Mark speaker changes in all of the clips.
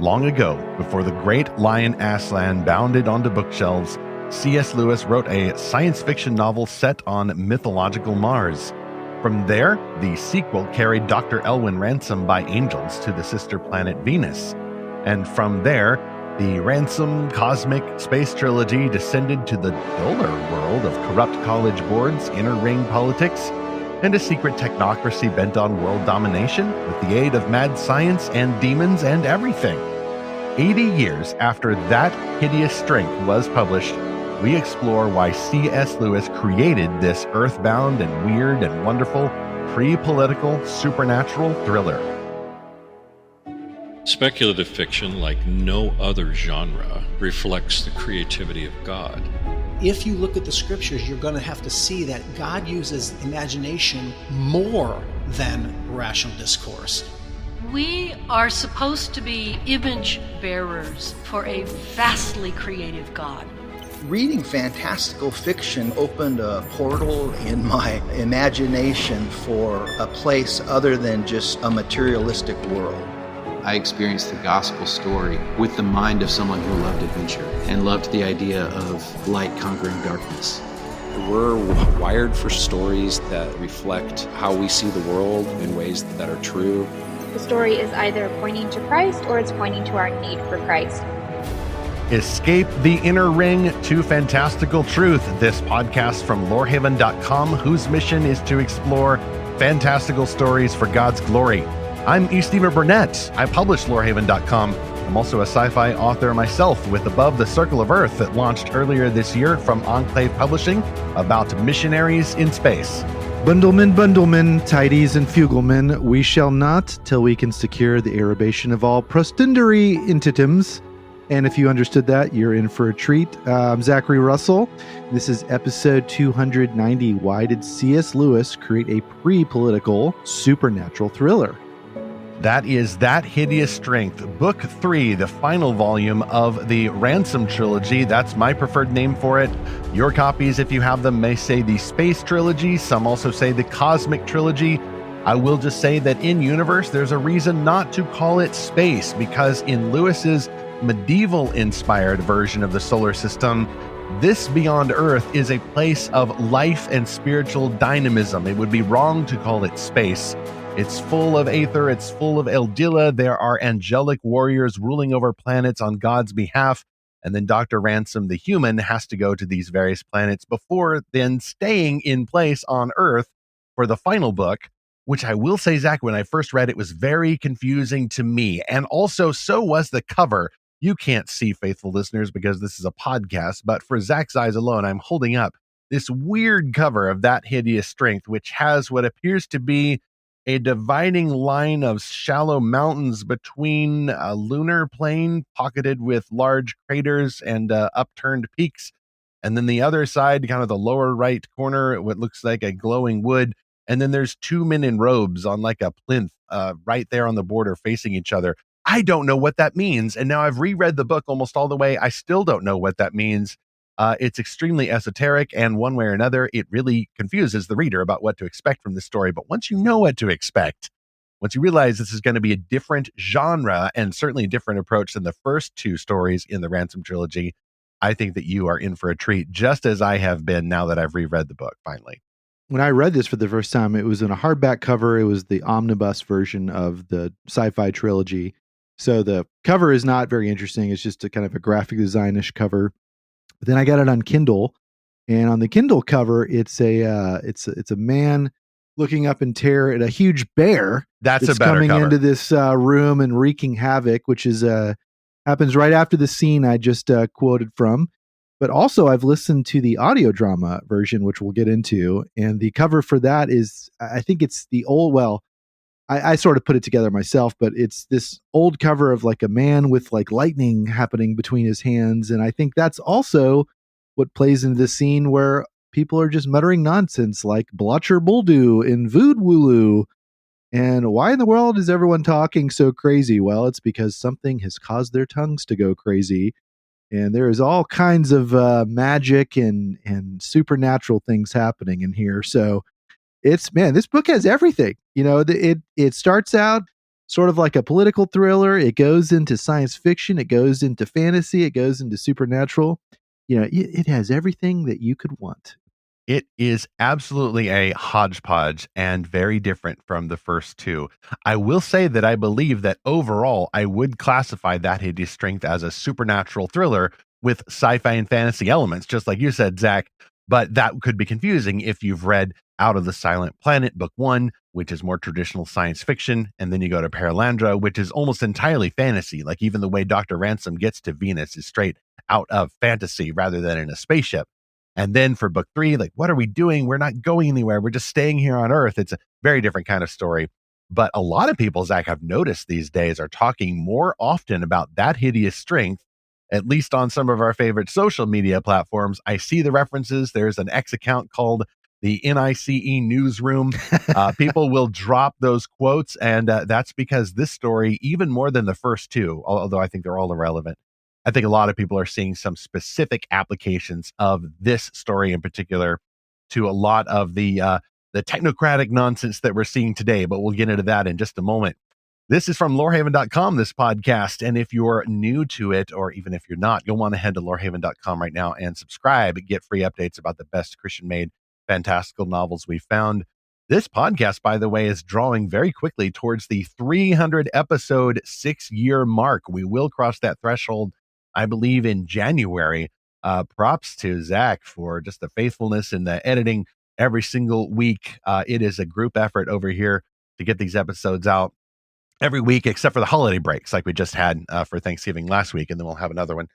Speaker 1: Long ago, before the great lion Aslan bounded onto bookshelves, C.S. Lewis wrote a science fiction novel set on mythological Mars. From there, the sequel carried Dr. Elwyn Ransom by angels to the sister planet Venus. And from there, the Ransom Cosmic Space Trilogy descended to the duller world of corrupt college boards, inner ring politics, and a secret technocracy bent on world domination with the aid of mad science and demons and everything. 80 years after That Hideous Strength was published, we explore why C.S. Lewis created this earthbound and weird and wonderful pre-political supernatural thriller.
Speaker 2: Speculative fiction, like no other genre, reflects the creativity of God.
Speaker 3: If you look at the scriptures, you're going to have to see that God uses imagination more than rational discourse.
Speaker 4: We are supposed to be image bearers for a vastly creative God.
Speaker 5: Reading fantastical fiction opened a portal in my imagination for a place other than just a materialistic world.
Speaker 6: I experienced the gospel story with the mind of someone who loved adventure and loved the idea of light conquering darkness.
Speaker 7: We're wired for stories that reflect how we see the world in ways that are true.
Speaker 8: The story is either pointing to Christ or it's pointing to our need for Christ.
Speaker 1: Escape the inner ring to Fantastical Truth, this podcast from Lorehaven.com, whose mission is to explore fantastical stories for God's glory. I'm E. Stephen Burnett. I publish Lorehaven.com. I'm also a sci-fi author myself with Above the Circle of Earth that launched earlier this year from Enclave Publishing about missionaries in space.
Speaker 9: Bundlemen, tidies, and fuglemen, we shall not till we can secure the erebation of all prostendary intitums. And if you understood that, you're in for a treat. I'm Zackary Russell. This is episode 290. Why did C.S. Lewis create a pre-political supernatural thriller?
Speaker 1: That is That Hideous Strength, Book 3, the final volume of the Ransom Trilogy. That's my preferred name for it. Your copies, if you have them, may say the Space Trilogy. Some also say the Cosmic Trilogy. I will just say that in universe, there's a reason not to call it space, because in Lewis's medieval-inspired version of the solar system, this beyond Earth is a place of life and spiritual dynamism. It would be wrong to call it space. It's full of aether, it's full of Eldila. There are angelic warriors ruling over planets on God's behalf. And then Dr. Ransom, the human, has to go to these various planets before then staying in place on Earth for the final book, which I will say, Zach, when I first read it, was very confusing to me. And also, so was the cover. You can't see, faithful listeners, because this is a podcast, but for Zach's eyes alone, I'm holding up this weird cover of That Hideous Strength, which has what appears to be a dividing line of shallow mountains between a lunar plane pocketed with large craters and upturned peaks. And then the other side, kind of the lower right corner, what looks like a glowing wood. And then there's two men in robes on like a plinth right there on the border facing each other. I don't know what that means. And now I've reread the book almost all the way. I still don't know what that means. It's extremely esoteric, and one way or another, it really confuses the reader about what to expect from this story. But once you know what to expect, once you realize this is going to be a different genre and certainly a different approach than the first two stories in the Ransom trilogy, I think that you are in for a treat, just as I have been now that I've reread the book, finally.
Speaker 9: When I read this for the first time, it was in a hardback cover. It was the omnibus version of the Sci-fi trilogy. So the cover is not very interesting. It's just a kind of a graphic design-ish cover. But then I got it on Kindle, and on the Kindle cover, it's a man looking up in terror at a huge bear
Speaker 1: that's a better
Speaker 9: coming
Speaker 1: cover.
Speaker 9: into this room and wreaking havoc, which is happens right after the scene I just quoted from. But also, I've listened to the audio drama version, which we'll get into, and the cover for that is, I think it's the old, well, I sort of put it together myself, but it's this old cover of like a man with like lightning happening between his hands. And I think that's also what plays into the scene where people are just muttering nonsense like Blotcher Buldu in Voodwooloo. And why in the world is everyone talking so crazy? Well, it's because something has caused their tongues to go crazy. And there is all kinds of magic and supernatural things happening in here. So this book has everything. You know, it starts out sort of like a political thriller. It goes into science fiction. It goes into fantasy. It goes into supernatural. It has everything that you could want.
Speaker 1: It is absolutely a hodgepodge and very different from the first two. I will say that I believe that overall, I would classify That Hideous Strength as a supernatural thriller with sci-fi and fantasy elements, just like you said, Zach. But that could be confusing if you've read Out of the Silent Planet, Book 1, which is more traditional science fiction, and then you go to Paralandra, which is almost entirely fantasy. Like even the way Dr. Ransom gets to Venus is straight out of fantasy rather than in a spaceship. And then for book 3, like, what are we doing? We're not going anywhere. We're just staying here on Earth. It's a very different kind of story. But a lot of people, Zach, I've noticed these days are talking more often about That Hideous Strength, at least on some of our favorite social media platforms. I see the references. There's an X account called the N.I.C.E. Newsroom. People will drop those quotes. And that's because this story, even more than the first two, although I think they're all irrelevant, I think a lot of people are seeing some specific applications of this story in particular to a lot of the technocratic nonsense that we're seeing today, but we'll get into that in just a moment. This is from Lorehaven.com, this podcast, and if you're new to it, or even if you're not, you'll want to head to Lorehaven.com right now and subscribe, get free updates about the best Christian-made fantastical novels we found. This podcast, by the way, is drawing very quickly towards the 300 episode 6-year mark. We will cross that threshold, I believe, in January. Props to Zach for just the faithfulness in the editing every single week. It is a group effort over here to get these episodes out every week, except for the holiday breaks like we just had for Thanksgiving last week. And then we'll have another one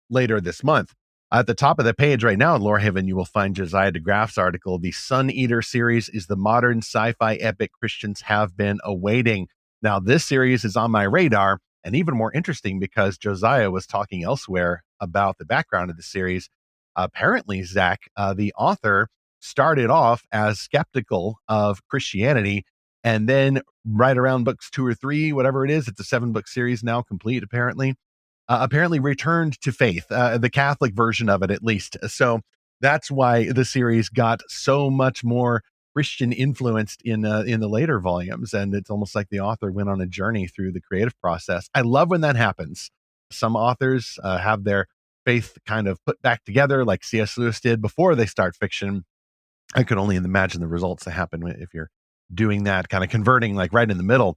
Speaker 1: later this month. At the top of the page right now in Lorehaven, you will find Josiah DeGraff's article, "The Sun Eater series is the modern sci-fi epic Christians have been awaiting." Now, this series is on my radar, and even more interesting because Josiah was talking elsewhere about the background of the series. Apparently, Zach, the author, started off as skeptical of Christianity, and then right around books 2 or 3, whatever it is, it's a 7-book series now complete, apparently returned to faith, the Catholic version of it, at least. So that's why the series got so much more Christian influenced in the later volumes. And it's almost like the author went on a journey through the creative process. I love when that happens. Some authors have their faith kind of put back together, like C.S. Lewis did before they start fiction. I could only imagine the results that happen if you're doing that, kind of converting like right in the middle.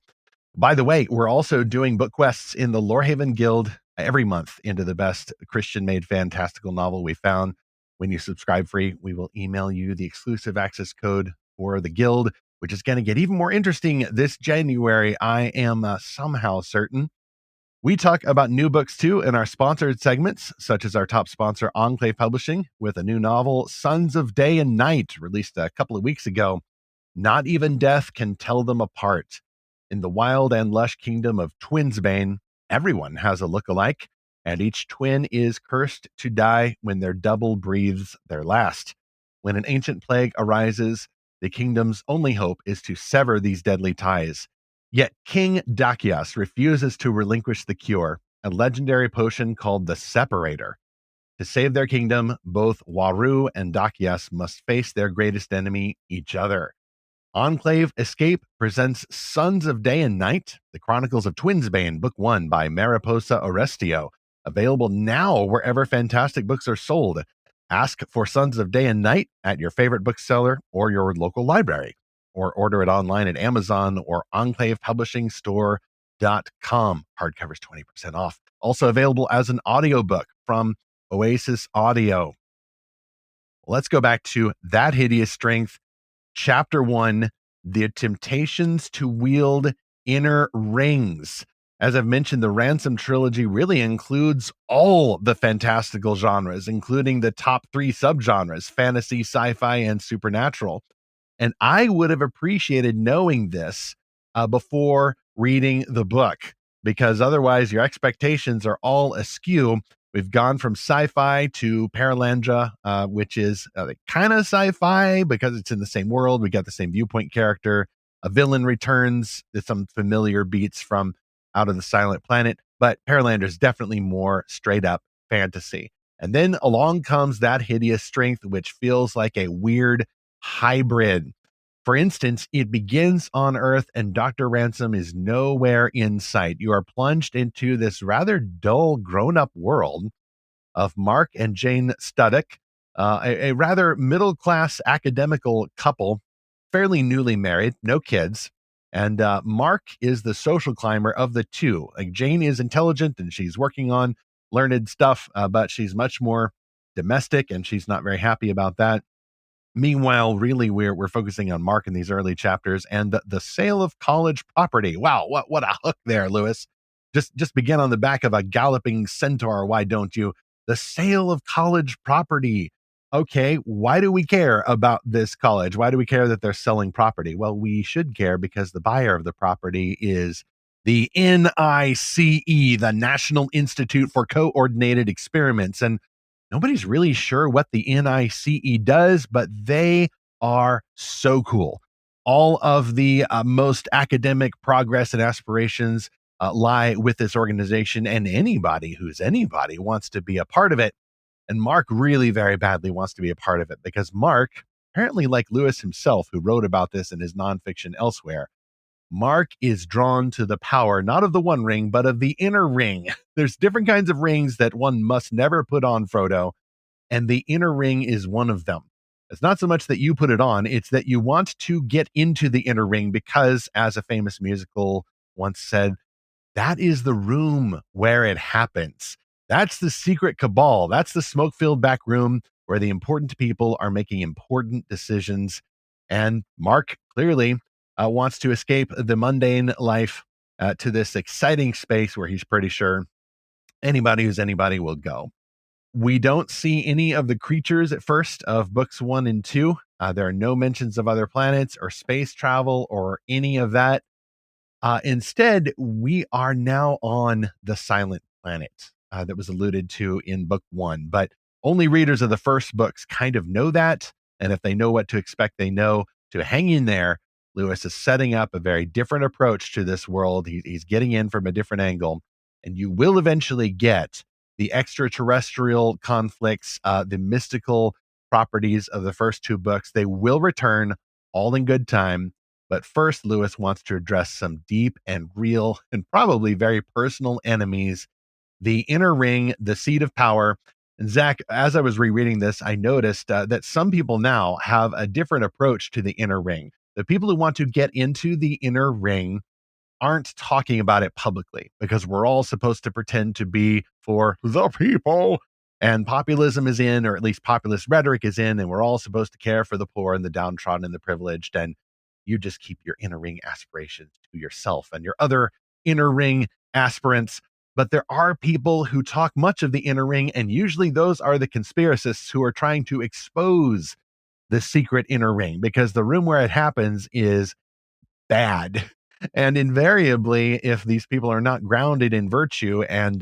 Speaker 1: By the way, we're also doing book quests in the Lorehaven Guild every month into the best Christian-made fantastical novel we found. When you subscribe free, we will email you the exclusive access code for the Guild, which is going to get even more interesting this January. I am somehow certain. We talk about new books too in our sponsored segments, such as our top sponsor, Enclave Publishing, with a new novel, Sons of Day and Night, released a couple of weeks ago. Not even death can tell them apart. In the wild and lush kingdom of Twinsbane, everyone has a look-alike, and each twin is cursed to die when their double breathes their last. When an ancient plague arises, the kingdom's only hope is to sever these deadly ties. Yet King Dakias refuses to relinquish the cure, a legendary potion called the Separator. To save their kingdom, both Waru and Dakias must face their greatest enemy, each other. Enclave Escape presents Sons of Day and Night, The Chronicles of Twinsbane, Book 1 by Mariposa Orestio. Available now wherever fantastic books are sold. Ask for Sons of Day and Night at your favorite bookseller or your local library, or order it online at Amazon or enclavepublishingstore.com. Hardcover's 20% off. Also available as an audiobook from Oasis Audio. Let's go back to That Hideous Strength, Chapter 1, The Temptations to Wield Inner Rings. As I've mentioned, the Ransom trilogy really includes all the fantastical genres, including the top 3 subgenres, fantasy, sci-fi, and supernatural. And I would have appreciated knowing this before reading the book, because otherwise your expectations are all askew. We've gone from sci-fi to Paralandra, which is kind of sci-fi because it's in the same world. We got the same viewpoint character. A villain returns. There's some familiar beats from Out of the Silent Planet, but Paralandra is definitely more straight up fantasy. And then along comes That Hideous Strength, which feels like a weird hybrid. For instance, it begins on Earth and Dr. Ransom is nowhere in sight. You are plunged into this rather dull, grown-up world of Mark and Jane Studdock, a rather middle-class academical couple, fairly newly married, no kids. And Mark is the social climber of the two. Like, Jane is intelligent and she's working on learned stuff, but she's much more domestic and she's not very happy about that. Meanwhile, really, we're focusing on Mark in these early chapters and the sale of college property. Wow, what a hook there, Lewis. Just begin on the back of a galloping centaur. Why don't you? The sale of college property. Okay, why do we care about this college? Why do we care that they're selling property? Well, we should care because the buyer of the property is the N.I.C.E, the National Institute for Coordinated Experiments. And nobody's really sure what the N.I.C.E does, but they are so cool. All of the most academic progress and aspirations lie with this organization, and anybody who's anybody wants to be a part of it. And Mark really very badly wants to be a part of it because Mark, apparently like Lewis himself, who wrote about this in his nonfiction elsewhere, Mark is drawn to the power, not of the One Ring, but of the inner ring. There's different kinds of rings that one must never put on, Frodo, and the inner ring is one of them. It's not so much that you put it on, it's that you want to get into the inner ring because, as a famous musical once said, that is the room where it happens. That's the secret cabal. That's the smoke-filled back room where the important people are making important decisions. And Mark clearly wants to escape the mundane life to this exciting space where he's pretty sure anybody who's anybody will go. We don't see any of the creatures at first of books 1 and 2. There are no mentions of other planets or space travel or any of that. Instead, we are now on the Silent Planet that was alluded to in book 1, but only readers of the first books kind of know that. And if they know what to expect, they know to hang in there. Lewis is setting up a very different approach to this world. He's getting in from a different angle, and you will eventually get the extraterrestrial conflicts, the mystical properties of the first 2 books. They will return all in good time. But first, Lewis wants to address some deep and real and probably very personal enemies, the inner ring, the seat of power. And Zach, as I was rereading this, I noticed that some people now have a different approach to the inner ring. The people who want to get into the inner ring aren't talking about it publicly because we're all supposed to pretend to be for the people. And populism is in, or at least populist rhetoric is in, and we're all supposed to care for the poor and the downtrodden and the privileged. And you just keep your inner ring aspirations to yourself and your other inner ring aspirants. But there are people who talk much of the inner ring, and usually those are the conspiracists who are trying to expose the secret inner ring because the room where it happens is bad. And invariably, if these people are not grounded in virtue and,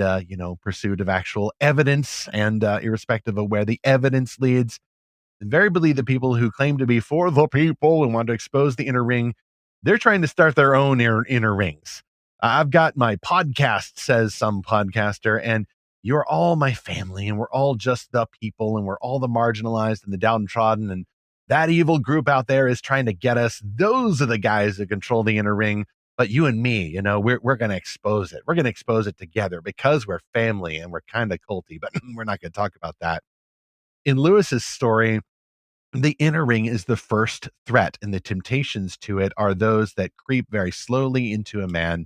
Speaker 1: pursuit of actual evidence and irrespective of where the evidence leads, invariably the people who claim to be for the people and want to expose the inner ring, they're trying to start their own inner rings. I've got my podcast, says some podcaster, and you're all my family and we're all just the people and we're all the marginalized and the downtrodden, and that evil group out there is trying to get us. Those are the guys that control the inner ring. But you and me, we're going to expose it. We're going to expose it together because we're family and we're kind of culty, but we're not going to talk about that. In Lewis's story, the inner ring is the first threat, and the temptations to it are those that creep very slowly into a man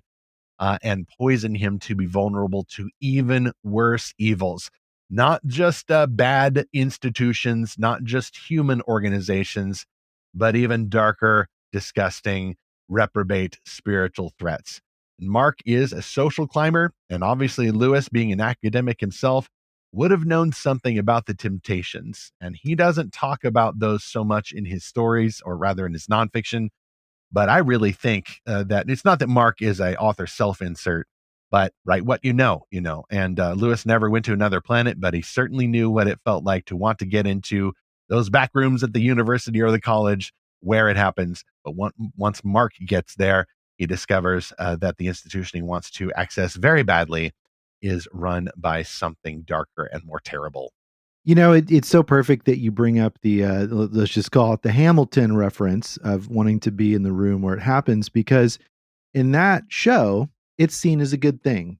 Speaker 1: and poison him to be vulnerable to even worse evils. Not just bad institutions, not just human organizations, but even darker, disgusting, reprobate spiritual threats. And Mark is a social climber, and obviously Lewis, being an academic himself, would have known something about the temptations. And he doesn't talk about those so much in his stories, or rather in his nonfiction. But I really think that it's not that Mark is a author self-insert, but write what you know. And Lewis never went to another planet, but he certainly knew what it felt like to want to get into those back rooms at the university or the college where it happens. But once Mark gets there, he discovers that the institution he wants to access very badly is run by something darker and more terrible.
Speaker 9: It's so perfect that you bring up the, let's just call it the Hamilton reference of wanting to be in the room where it happens, because in that show, it's seen as a good thing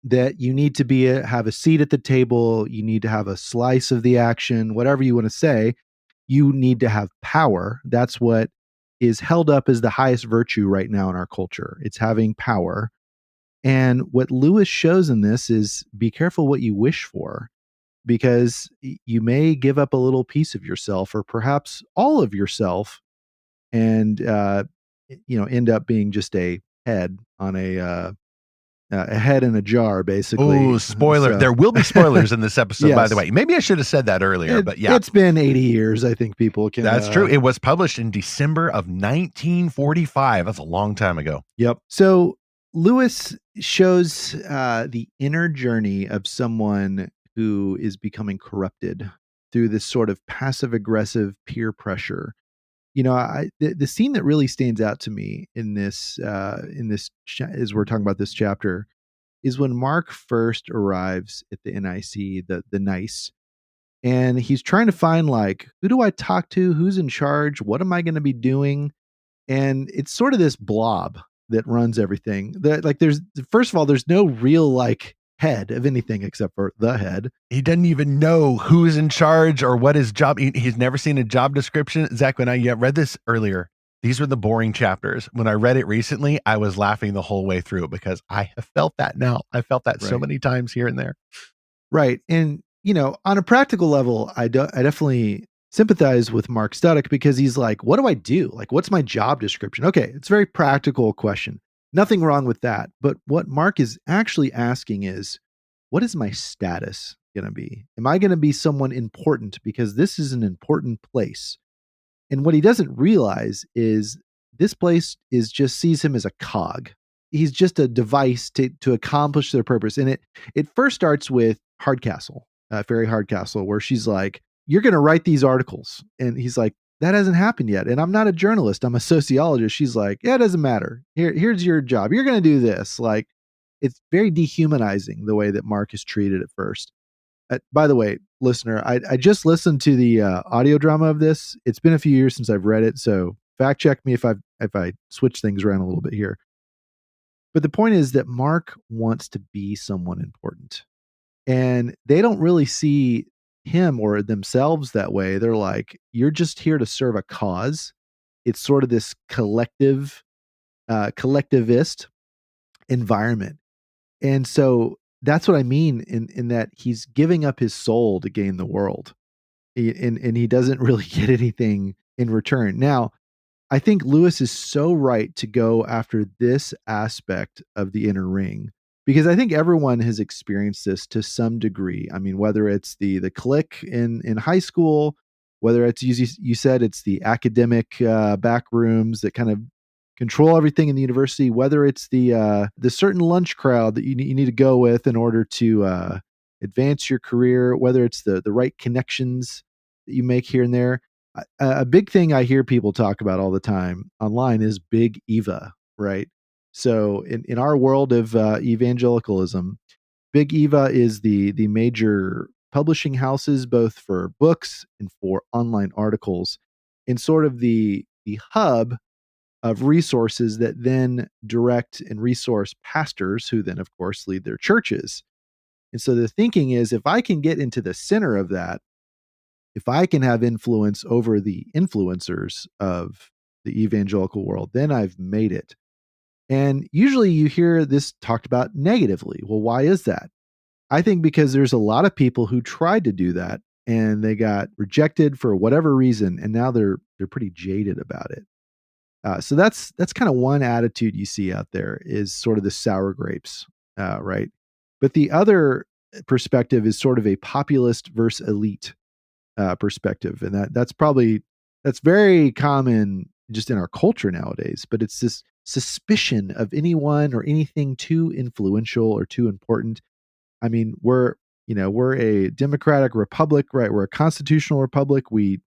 Speaker 9: that you need to have a seat at the table. You need to have a slice of the action, whatever you want to say. You need to have power. That's what is held up as the highest virtue right now in our culture. It's having power. And what Lewis shows in this is be careful what you wish for, because you may give up a little piece of yourself or perhaps all of yourself and end up being just a head on a head in a jar, basically.
Speaker 1: Oh, spoiler. There will be spoilers in this episode, by the
Speaker 9: Yes.
Speaker 1: way. Maybe I should have said that earlier, but yeah.
Speaker 9: It's been 80 years. I think people can.
Speaker 1: That's true. It was published in December of 1945. That's a long time ago.
Speaker 9: Yep. So Lewis shows the inner journey of someone who is becoming corrupted through this sort of passive aggressive peer pressure. The scene that really stands out to me in this as we're talking about this chapter is when Mark first arrives at the N.I.C.E, the N.I.C.E, and he's trying to find, like, who do I talk to? Who's in charge? What am I going to be doing? And it's sort of this blob that runs everything. First of all, there's no real head of anything except for the head.
Speaker 1: He doesn't even know who's in charge or what his job. He's never seen a job description. Zach, when I read this earlier, these were the boring chapters. When I read it recently, I was laughing the whole way through because I have felt that now. I felt that so many times here and there.
Speaker 9: Right. And, on a practical level, I definitely sympathize with Mark Studdock, because he's like, what do I do? Like, what's my job description? Okay, it's a very practical question. Nothing wrong with that. But what Mark is actually asking is, what is my status going to be? Am I going to be someone important? Because this is an important place. And what he doesn't realize is this place just sees him as a cog. He's just a device to accomplish their purpose. And it first starts with Hardcastle, Fairy Hardcastle, where she's like, you're going to write these articles. And he's like, that hasn't happened yet. And I'm not a journalist. I'm a sociologist. She's like, yeah, it doesn't matter. Here's your job. You're going to do this. Like, it's very dehumanizing the way that Mark is treated at first. By the way, listener, I just listened to the audio drama of this. It's been a few years since I've read it, so fact check me if I switch things around a little bit here. But the point is that Mark wants to be someone important, and they don't really see him or themselves that way. They're like, you're just here to serve a cause. It's sort of this collectivist environment. And so that's what I mean in that he's giving up his soul to gain the world. And he doesn't really get anything in return. Now, I think Lewis is so right to go after this aspect of the inner ring, because I think everyone has experienced this to some degree. I mean, whether it's the clique in high school, whether it's, you said, it's the academic back rooms that kind of control everything in the university, whether it's the certain lunch crowd that you need to go with in order to advance your career, whether it's the right connections that you make here and there. A big thing I hear people talk about all the time online is Big Eva, right? So in our world of evangelicalism, Big Eva is the major publishing houses, both for books and for online articles, and sort of the hub of resources that then direct and resource pastors, who then, of course, lead their churches. And so the thinking is, if I can get into the center of that, if I can have influence over the influencers of the evangelical world, then I've made it. And usually you hear this talked about negatively. Well, why is that? I think because there's a lot of people who tried to do that and they got rejected for whatever reason, and now they're pretty jaded about it. So that's kind of one attitude you see out there, is sort of the sour grapes, right? But the other perspective is sort of a populist versus elite perspective, and that's very common just in our culture nowadays. But it's this suspicion of anyone or anything too influential or too important. I mean, we're a democratic republic, right? We're a constitutional republic. We're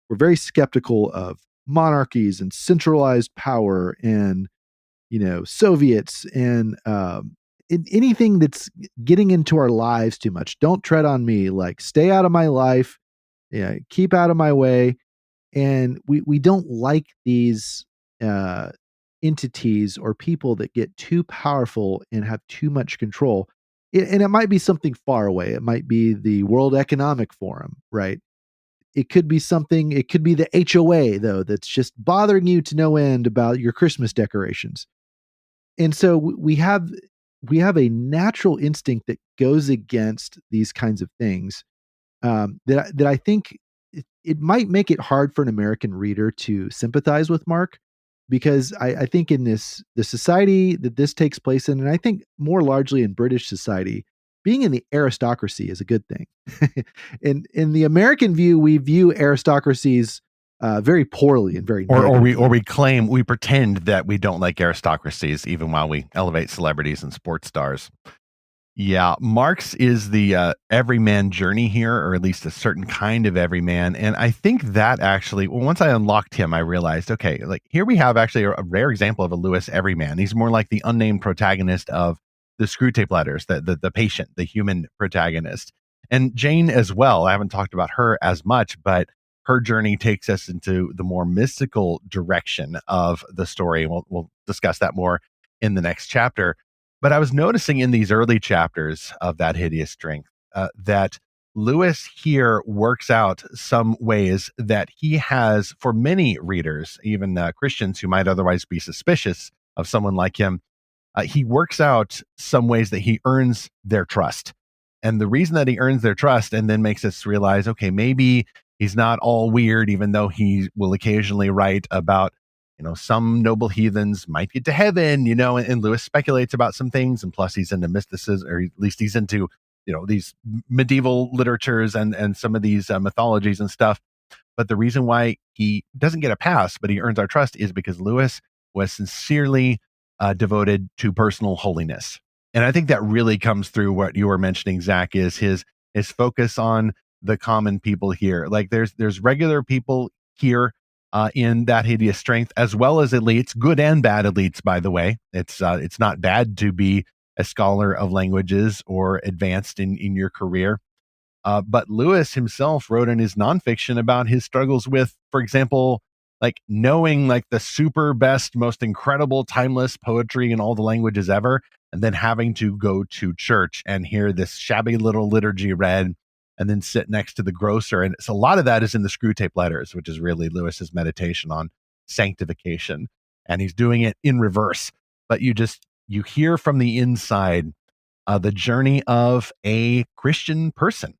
Speaker 9: very skeptical of monarchies and centralized power and Soviets and anything that's getting into our lives too much. Don't tread on me. Like, stay out of my life. Yeah, keep out of my way. And we don't like these entities or people that get too powerful and have too much control. And it might be something far away. It might be the World Economic Forum, right? It could be something, it could be the HOA, though, that's just bothering you to no end about your Christmas decorations. And so we have a natural instinct that goes against these kinds of things, that I think it might make it hard for an American reader to sympathize with Mark, because I think in the society that this takes place in, and I think more largely in British society, being in the aristocracy is a good thing. In the American view, we view aristocracies very poorly and very
Speaker 1: or we pretend that we don't like aristocracies even while we elevate celebrities and sports stars. Yeah, Marx is the everyman journey here, or at least a certain kind of everyman. And I think that actually, once I unlocked him, I realized, okay, like here we have actually a rare example of a Lewis everyman. He's more like the unnamed protagonist of the Screwtape Letters, the patient, the human protagonist. And Jane as well. I haven't talked about her as much, but her journey takes us into the more mystical direction of the story. We'll discuss that more in the next chapter. But I was noticing in these early chapters of that Hideous Strength that Lewis here works out some ways that he has, for many readers, even Christians who might otherwise be suspicious of someone like him, he works out some ways that he earns their trust. And the reason that he earns their trust and then makes us realize, okay, maybe he's not all weird, even though he will occasionally write about, some noble heathens might get to heaven, and Lewis speculates about some things. And plus he's into mysticism, or at least he's into, these medieval literatures and some of these mythologies and stuff. But the reason why he doesn't get a pass, but he earns our trust, is because Lewis was sincerely devoted to personal holiness. And I think that really comes through what you were mentioning, Zach, is his focus on the common people here. Like there's regular people here in that Hideous Strength, as well as elites, good and bad elites, by the way. It's not bad to be a scholar of languages or advanced in your career. But Lewis himself wrote in his nonfiction about his struggles with, for example, like knowing like the super best, most incredible, timeless poetry in all the languages ever, and then having to go to church and hear this shabby little liturgy read, and then sit next to the grocer. And so a lot of that is in the Screwtape Letters, which is really Lewis's meditation on sanctification. And he's doing it in reverse. But you hear from the inside the journey of a Christian person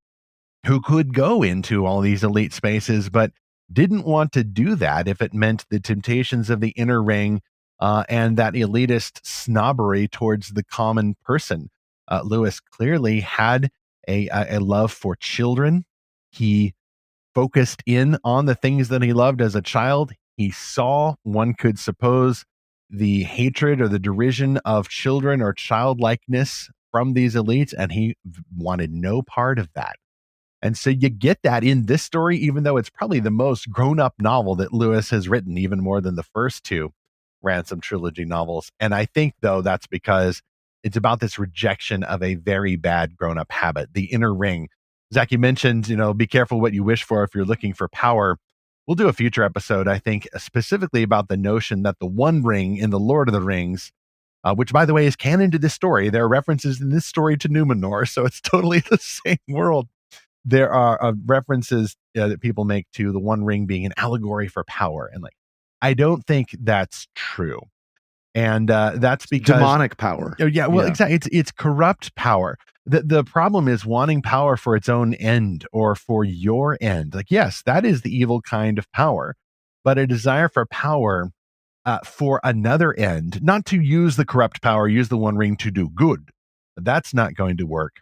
Speaker 1: who could go into all these elite spaces, but didn't want to do that if it meant the temptations of the inner ring and that elitist snobbery towards the common person. Lewis clearly had a love for children. He focused in on the things that he loved as a child. He saw, one could suppose, the hatred or the derision of children or childlikeness from these elites, and he wanted no part of that. And so you get that in this story, even though it's probably the most grown-up novel that Lewis has written, even more than the first two Ransom trilogy novels. And I think, though, that's because it's about this rejection of a very bad grown-up habit, the inner ring. Zach, you mentioned, be careful what you wish for if you're looking for power. We'll do a future episode, I think, specifically about the notion that the One Ring in the Lord of the Rings, which, by the way, is canon to this story. There are references in this story to Numenor, so it's totally the same world. There are references that people make to the One Ring being an allegory for power. And I don't think that's true. And that's because
Speaker 9: demonic power.
Speaker 1: Yeah, well, exactly. It's corrupt power. The problem is wanting power for its own end or for your end. Yes, that is the evil kind of power, but a desire for power for another end, not to use the corrupt power, use the One Ring to do good. That's not going to work.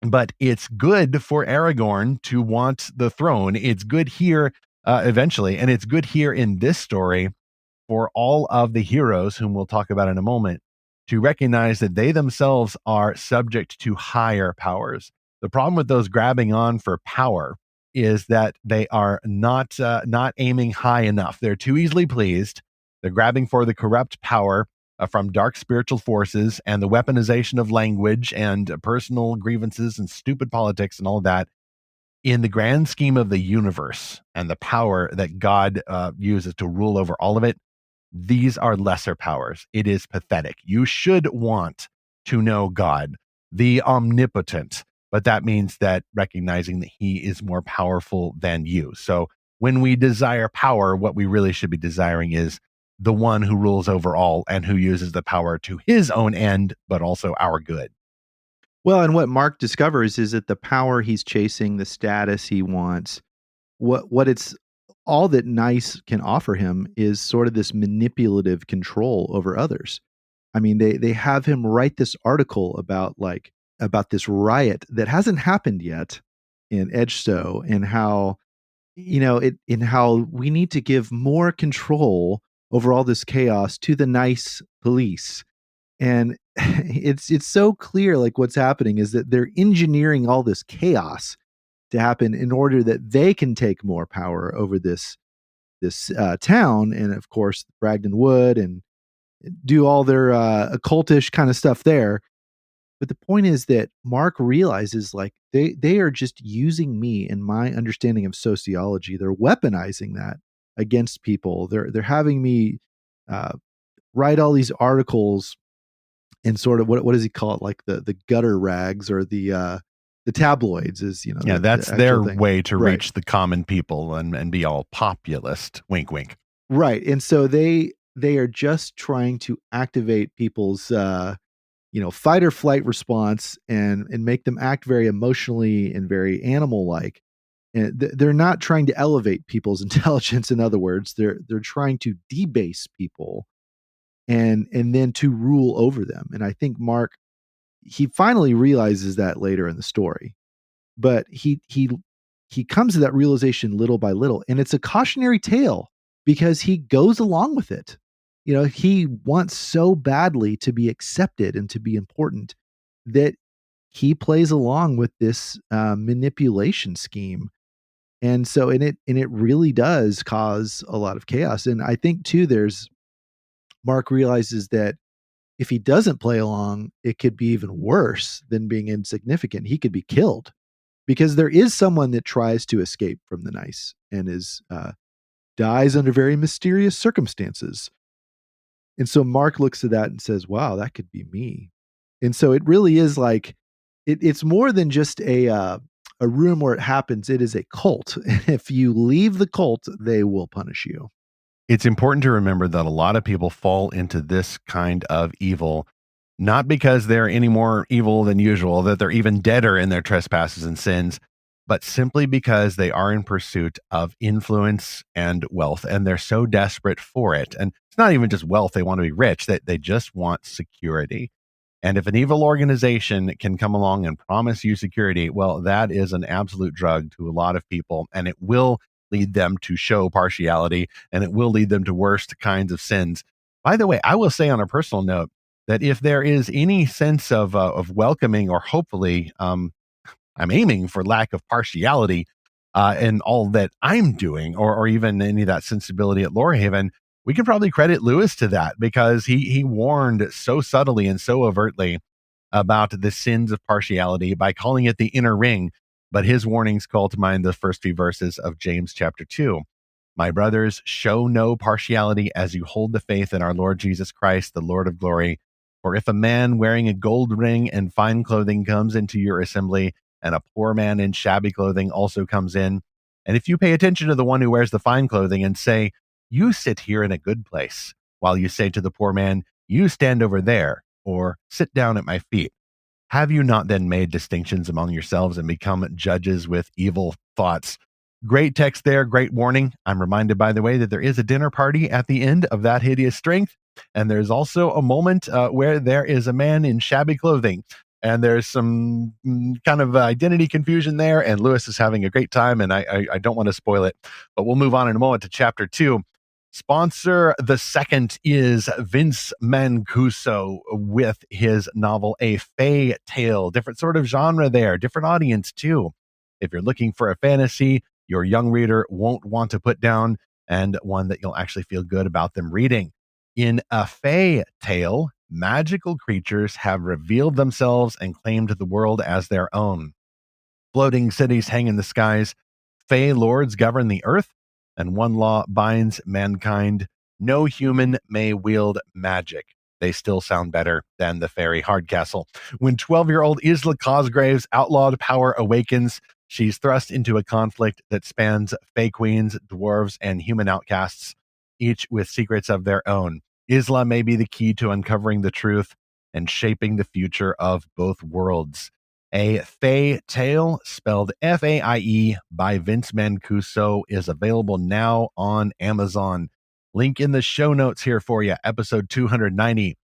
Speaker 1: But it's good for Aragorn to want the throne. It's good here eventually, and it's good here in this story for all of the heroes, whom we'll talk about in a moment, to recognize that they themselves are subject to higher powers. The problem with those grabbing on for power is that they are not aiming high enough. They're too easily pleased. They're grabbing for the corrupt power, from dark spiritual forces and the weaponization of language and personal grievances and stupid politics and all of that, in the grand scheme of the universe and the power that God uses to rule over all of it, these are lesser powers. It is pathetic. You should want to know God, the omnipotent, but that means that recognizing that he is more powerful than you. So when we desire power, what we really should be desiring is the one who rules over all and who uses the power to his own end, but also our good.
Speaker 9: Well, and what Mark discovers is that the power he's chasing, the status he wants, what it's all that N.I.C.E can offer him is sort of this manipulative control over others. I mean, they have him write this article about this riot that hasn't happened yet in Edgestowe, and how how we need to give more control over all this chaos to the N.I.C.E police. And it's so clear, like, what's happening is that they're engineering all this chaos to happen in order that they can take more power over this town, and of course Bragdon Wood, and do all their occultish kind of stuff there. But the point is that Mark realizes, like, they are just using me and my understanding of sociology. They're weaponizing that against people. They're having me write all these articles and sort of what does he call it, like the gutter rags, or the tabloids, is
Speaker 1: that's their
Speaker 9: thing.
Speaker 1: way to reach the common people and be all populist, wink wink.
Speaker 9: Right. And so they are just trying to activate people's fight or flight response, and make them act very emotionally and very animal like. And they're not trying to elevate people's intelligence. In other words, they're trying to debase people and then to rule over them. And I think Mark, he finally realizes that later in the story, but he comes to that realization little by little, and it's a cautionary tale because he goes along with it. He wants so badly to be accepted and to be important that he plays along with this manipulation scheme. And so it really does cause a lot of chaos. And I think too, Mark realizes that if he doesn't play along, it could be even worse than being insignificant. He could be killed, because there is someone that tries to escape from the N.I.C.E and dies under very mysterious circumstances. And so Mark looks at that and says, wow, that could be me. And so it really is like, it's more than just a room where it happens. It is a cult. And if you leave the cult, they will punish you.
Speaker 1: It's important to remember that a lot of people fall into this kind of evil, not because they're any more evil than usual, that they're even deader in their trespasses and sins, but simply because they are in pursuit of influence and wealth, and they're so desperate for it. And it's not even just wealth. They want to be rich, that they just want security. And if an evil organization can come along and promise you security, well, that is an absolute drug to a lot of people, and it will lead them to show partiality, and it will lead them to worst kinds of sins. By the way, I will say on a personal note that if there is any sense of welcoming, or hopefully I'm aiming for lack of partiality in all that I'm doing, or even any of that sensibility at Lorehaven, we can probably credit Lewis to that, because he warned so subtly and so overtly about the sins of partiality by calling it the inner ring. But his warnings call to mind the first few verses of James chapter 2. My brothers, show no partiality as you hold the faith in our Lord Jesus Christ, the Lord of glory. For if a man wearing a gold ring and fine clothing comes into your assembly, and a poor man in shabby clothing also comes in, and if you pay attention to the one who wears the fine clothing and say, you sit here in a good place, while you say to the poor man, you stand over there, or sit down at my feet, have you not then made distinctions among yourselves and become judges with evil thoughts? Great text there, great warning. I'm reminded, by the way, that there is a dinner party at the end of that Hideous Strength, and there's also a moment where there is a man in shabby clothing, and there's some kind of identity confusion there, and Lewis is having a great time, and I don't want to spoil it, but we'll move on in a moment to chapter 2. Sponsor the second is Vince Mancuso with his novel A Fae Tale. Different sort of genre there, different audience too. If you're looking for a fantasy your young reader won't want to put down, and one that you'll actually feel good about them reading. In a fae tale, magical creatures have revealed themselves and claimed the world as their own. Floating cities hang in the skies. Fae lords govern the earth, and one law binds mankind. No human may wield magic. They still sound better than the fairy Hardcastle. When 12-year-old Isla Cosgrave's outlawed power awakens, she's thrust into a conflict that spans fae queens, dwarves, and human outcasts, each with secrets of their own. Isla may be the key to uncovering the truth and shaping the future of both worlds. A Fae Tale, spelled Faie, by Vince Mancuso, is available now on Amazon. Link in the show notes here for you, episode 290.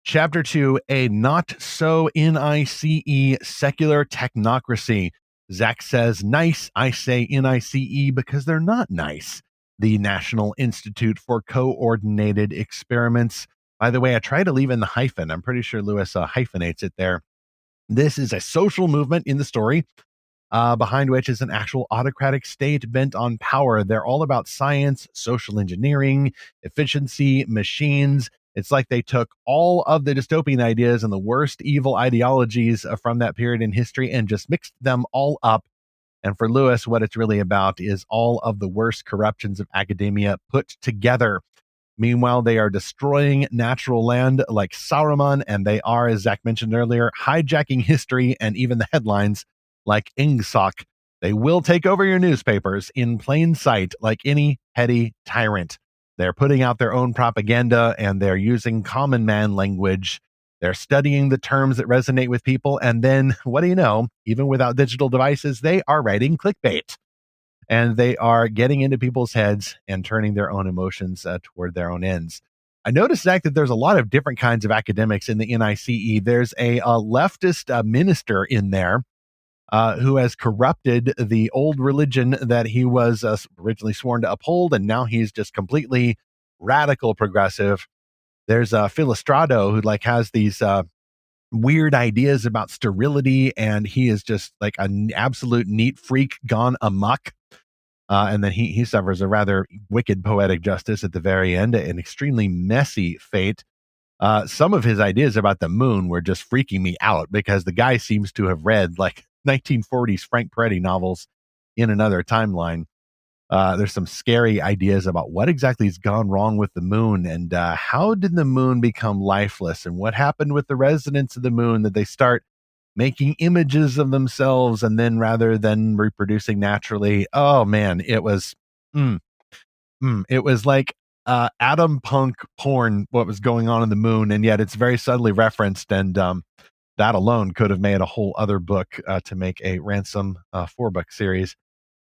Speaker 1: Chapter 2, A Not So N.I.C.E. Secular Technocracy. Zach says nice, I say N.I.C.E. because they're not nice. The National Institute for Coordinated Experiments. By the way, I try to leave in the hyphen. I'm pretty sure Lewis hyphenates it there. This is a social movement in the story, behind which is an actual autocratic state bent on power. They're all about science, social engineering, efficiency, machines. It's like they took all of the dystopian ideas and the worst evil ideologies from that period in history and just mixed them all up. And for Lewis, what it's really about is all of the worst corruptions of academia put together. Meanwhile, they are destroying natural land like Saruman, and they are, as Zach mentioned earlier, hijacking history and even the headlines like Ingsoc. They will take over your newspapers in plain sight like any petty tyrant. They're putting out their own propaganda, and they're using common man language. They're studying the terms that resonate with people, and then, what do you know, even without digital devices, they are writing clickbait. And they are getting into people's heads and turning their own emotions toward their own ends. I noticed, Zach, that there's a lot of different kinds of academics in the N.I.C.E. There's a leftist minister in there who has corrupted the old religion that he was originally sworn to uphold, and now he's just completely radical progressive. There's Philostrato, who has these weird ideas about sterility, and he is just like an absolute neat freak gone amok. And then he suffers a rather wicked poetic justice at the very end, an extremely messy fate. Some of his ideas about the moon were just freaking me out because the guy seems to have read 1940s Frank Peretti novels in another timeline. There's some scary ideas about what exactly has gone wrong with the moon, and how did the moon become lifeless, and what happened with the residents of the moon, that they start making images of themselves and then rather than reproducing naturally. Oh man, it was it was like atom punk porn, what was going on in the moon, and yet it's very subtly referenced, and that alone could have made a whole other book to make a Ransom 4-book series.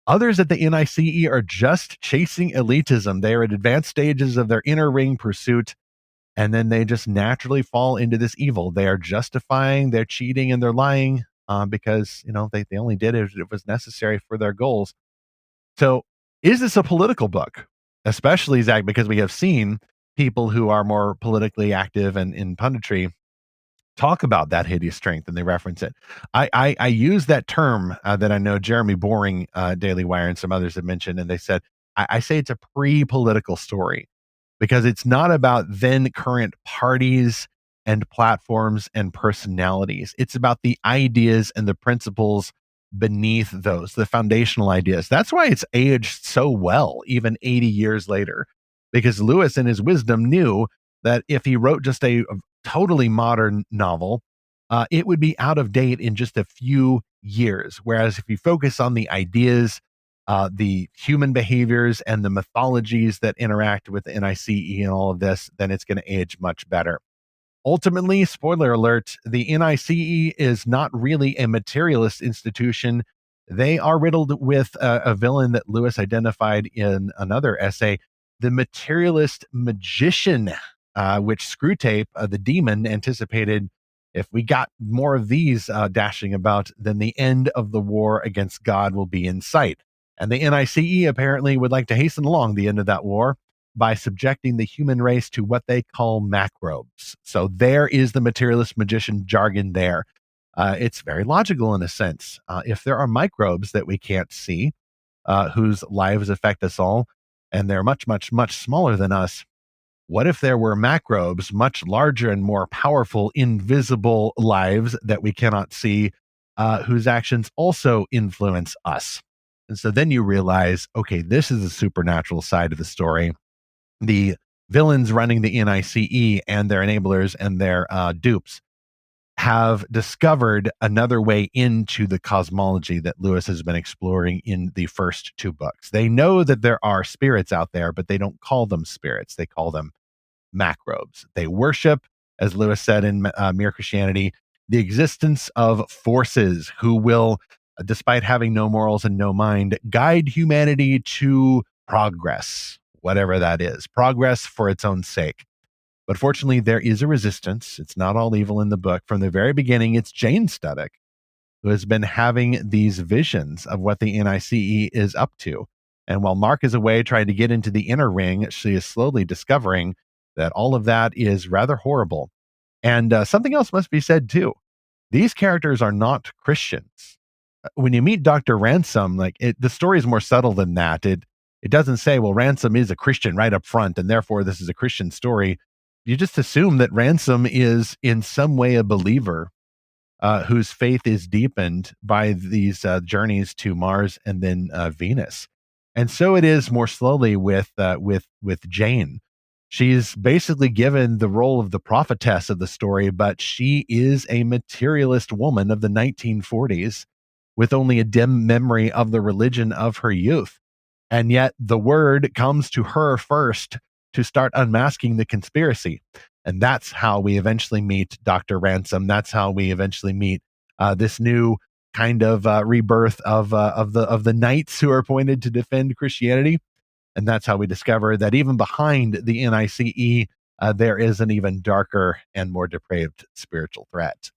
Speaker 1: Others at the N.I.C.E. are just chasing elitism. They are at advanced stages of their inner ring pursuit, and then they just naturally fall into this evil. They are justifying their cheating and their lying because, they only did it if it was necessary for their goals. So is this a political book? Especially, Zach, because we have seen people who are more politically active and in punditry talk about that hideous strength, and they reference it. I use that term that I know Jeremy Boring, Daily Wire, and some others have mentioned, and they said, I say it's a pre-political story because it's not about then current parties and platforms and personalities. It's about the ideas and the principles beneath those, the foundational ideas. That's why it's aged so well, even 80 years later, because Lewis in his wisdom knew that if he wrote just a totally modern novel, it would be out of date in just a few years. Whereas if you focus on the ideas, the human behaviors, and the mythologies that interact with the N.I.C.E. and all of this, then it's going to age much better. Ultimately, spoiler alert, the N.I.C.E. is not really a materialist institution. They are riddled with a villain that Lewis identified in another essay, the materialist magician, which Screwtape, the demon, anticipated. If we got more of these dashing about, then the end of the war against God will be in sight. And the N.I.C.E. apparently would like to hasten along the end of that war by subjecting the human race to what they call macrobes. So there is the materialist magician jargon there. It's very logical in a sense. If there are microbes that we can't see, whose lives affect us all, and they're much, much, much smaller than us, what if there were macrobes, much larger and more powerful, invisible lives that we cannot see, whose actions also influence us? And so then you realize, okay, this is the supernatural side of the story. The villains running the N.I.C.E. and their enablers and their dupes have discovered another way into the cosmology that Lewis has been exploring in the first two books. They know that there are spirits out there, but they don't call them spirits. They call them macrobes. They worship, as Lewis said in Mere Christianity, the existence of forces who will, despite having no morals and no mind, guide humanity to progress, whatever that is, progress for its own sake. But fortunately, there is a resistance. It's not all evil in the book. From the very beginning, it's Jane Stubbock who has been having these visions of what the N.I.C.E. is up to. And while Mark is away trying to get into the inner ring, she is slowly discovering that all of that is rather horrible. And something else must be said, too. These characters are not Christians. When you meet Dr. Ransom, the story is more subtle than that. It doesn't say, well, Ransom is a Christian right up front, and therefore this is a Christian story. You just assume that Ransom is in some way a believer whose faith is deepened by these journeys to Mars and then Venus. And so it is more slowly with Jane. She's basically given the role of the prophetess of the story, but she is a materialist woman of the 1940s with only a dim memory of the religion of her youth. And yet the word comes to her first to start unmasking the conspiracy. And that's how we eventually meet Dr. Ransom. That's how we eventually meet this new kind of rebirth of the knights who are appointed to defend Christianity. And that's how we discover that even behind the N.I.C.E., there is an even darker and more depraved spiritual threat.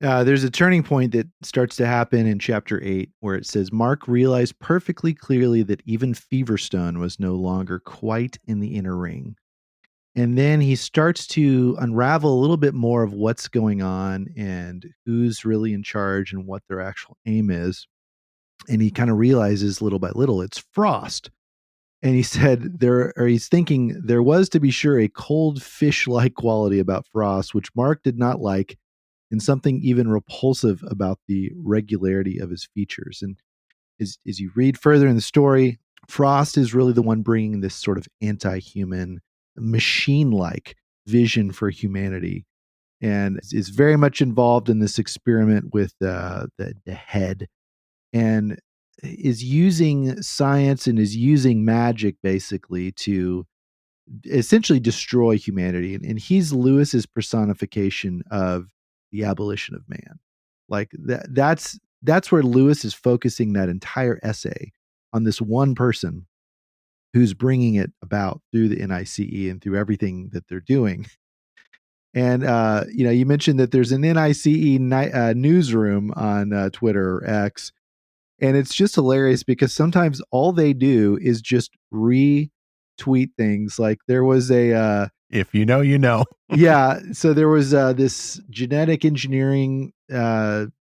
Speaker 9: There's a turning point that starts to happen in chapter 8 where it says, Mark realized perfectly clearly that even Feverstone was no longer quite in the inner ring. And then he starts to unravel a little bit more of what's going on and who's really in charge and what their actual aim is. And he kind of realizes little by little it's Frost. And he said he's thinking there was, to be sure, a cold fish-like quality about Frost, which Mark did not like, and something even repulsive about the regularity of his features. And as you read further in the story, Frost is really the one bringing this sort of anti-human, machine-like vision for humanity, and is very much involved in this experiment with the head, and is using science and is using magic basically to essentially destroy humanity. And he's Lewis's personification of the abolition of man. Like that's where Lewis is focusing that entire essay, on this one person who's bringing it about through the N.I.C.E. and through everything that they're doing. And you mentioned that there's an N.I.C.E. newsroom on Twitter or X, and it's just hilarious because sometimes all they do is just retweet things. Like there was a
Speaker 1: if you know, you know.
Speaker 9: Yeah. So there was this genetic engineering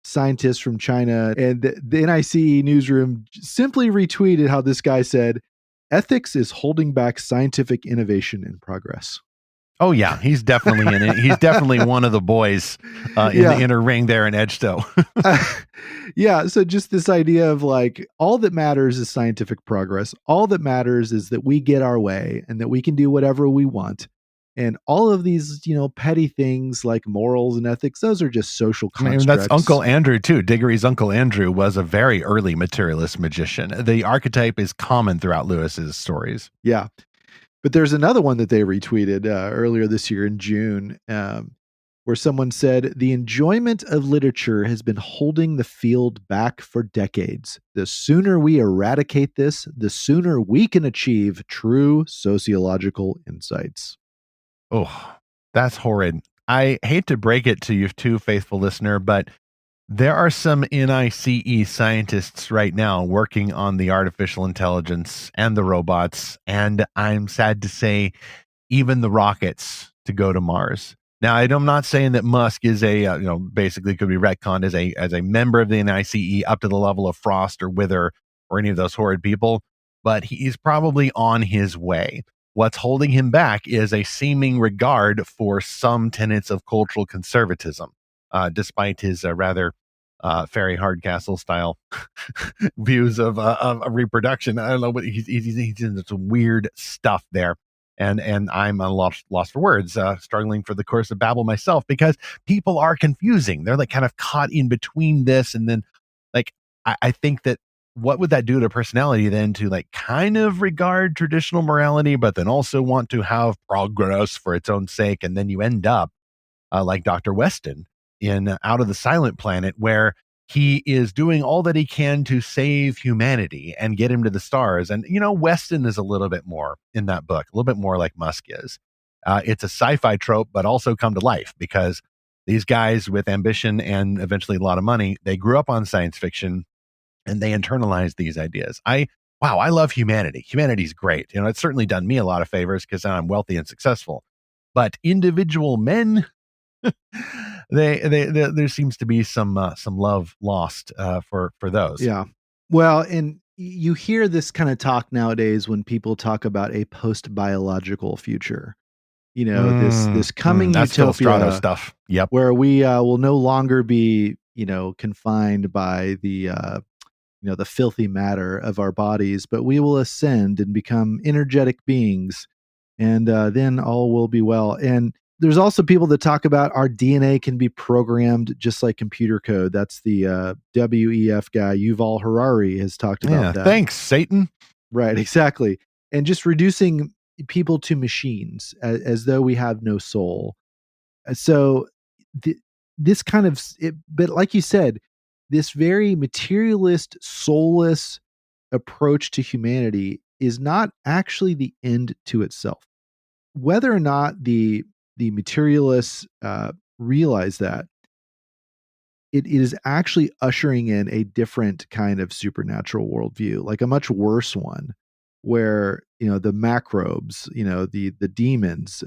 Speaker 9: scientist from China, and the N.I.C.E. newsroom simply retweeted how this guy said, ethics is holding back scientific innovation and progress.
Speaker 1: Oh, yeah. He's definitely in it. He's definitely one of the boys in the inner ring there in Edgestow.
Speaker 9: Yeah. So just this idea of like, all that matters is scientific progress. All that matters is that we get our way and that we can do whatever we want. And all of these, petty things like morals and ethics, those are just social constructs.
Speaker 1: I mean, that's Uncle Andrew, too. Diggory's Uncle Andrew was a very early materialist magician. The archetype is common throughout Lewis's stories.
Speaker 9: Yeah. But there's another one that they retweeted earlier this year in June, where someone said, the enjoyment of literature has been holding the field back for decades. The sooner we eradicate this, the sooner we can achieve true sociological insights.
Speaker 1: Oh, that's horrid. I hate to break it to you too, faithful listener, but there are some N.I.C.E. scientists right now working on the artificial intelligence and the robots, and I'm sad to say, even the rockets to go to Mars. Now, I'm not saying that Musk is basically could be retconned as a member of the N.I.C.E. up to the level of Frost or Wither or any of those horrid people, but he's probably on his way. what's holding him back is a seeming regard for some tenets of cultural conservatism, despite his rather Fairy Hardcastle style views of reproduction. I don't know, but he's into some weird stuff there. And I'm lost for words, struggling for the course of babble myself, because people are confusing. They're like kind of caught in between this. And then like, I think that what would that do to personality then to like kind of regard traditional morality, but then also want to have progress for its own sake. And then you end up like Dr. Weston in Out of the Silent Planet, where he is doing all that he can to save humanity and get him to the stars. And, Weston is a little bit more in that book, a little bit more like Musk is. It's a sci-fi trope, but also come to life, because these guys with ambition and eventually a lot of money, they grew up on science fiction and they internalized these ideas. I love humanity. Humanity's great. It's certainly done me a lot of favors because I'm wealthy and successful. But individual men, there seems to be some love lost for those.
Speaker 9: Yeah. Well, and you hear this kind of talk nowadays when people talk about a post-biological future. This coming
Speaker 1: that's
Speaker 9: utopia
Speaker 1: stuff. Yep.
Speaker 9: Where we will no longer be, confined by the the filthy matter of our bodies, but we will ascend and become energetic beings, and then all will be well. And there's also people that talk about our DNA can be programmed just like computer code. That's the WEF guy, Yuval Harari, has talked about that.
Speaker 1: Thanks, Satan.
Speaker 9: Right, exactly. And just reducing people to machines as though we have no soul. So this kind of, but like you said, this very materialist, soulless approach to humanity is not actually the end to itself. Whether or not the materialists realize that, it is actually ushering in a different kind of supernatural worldview, like a much worse one, where the macrobes, the demons.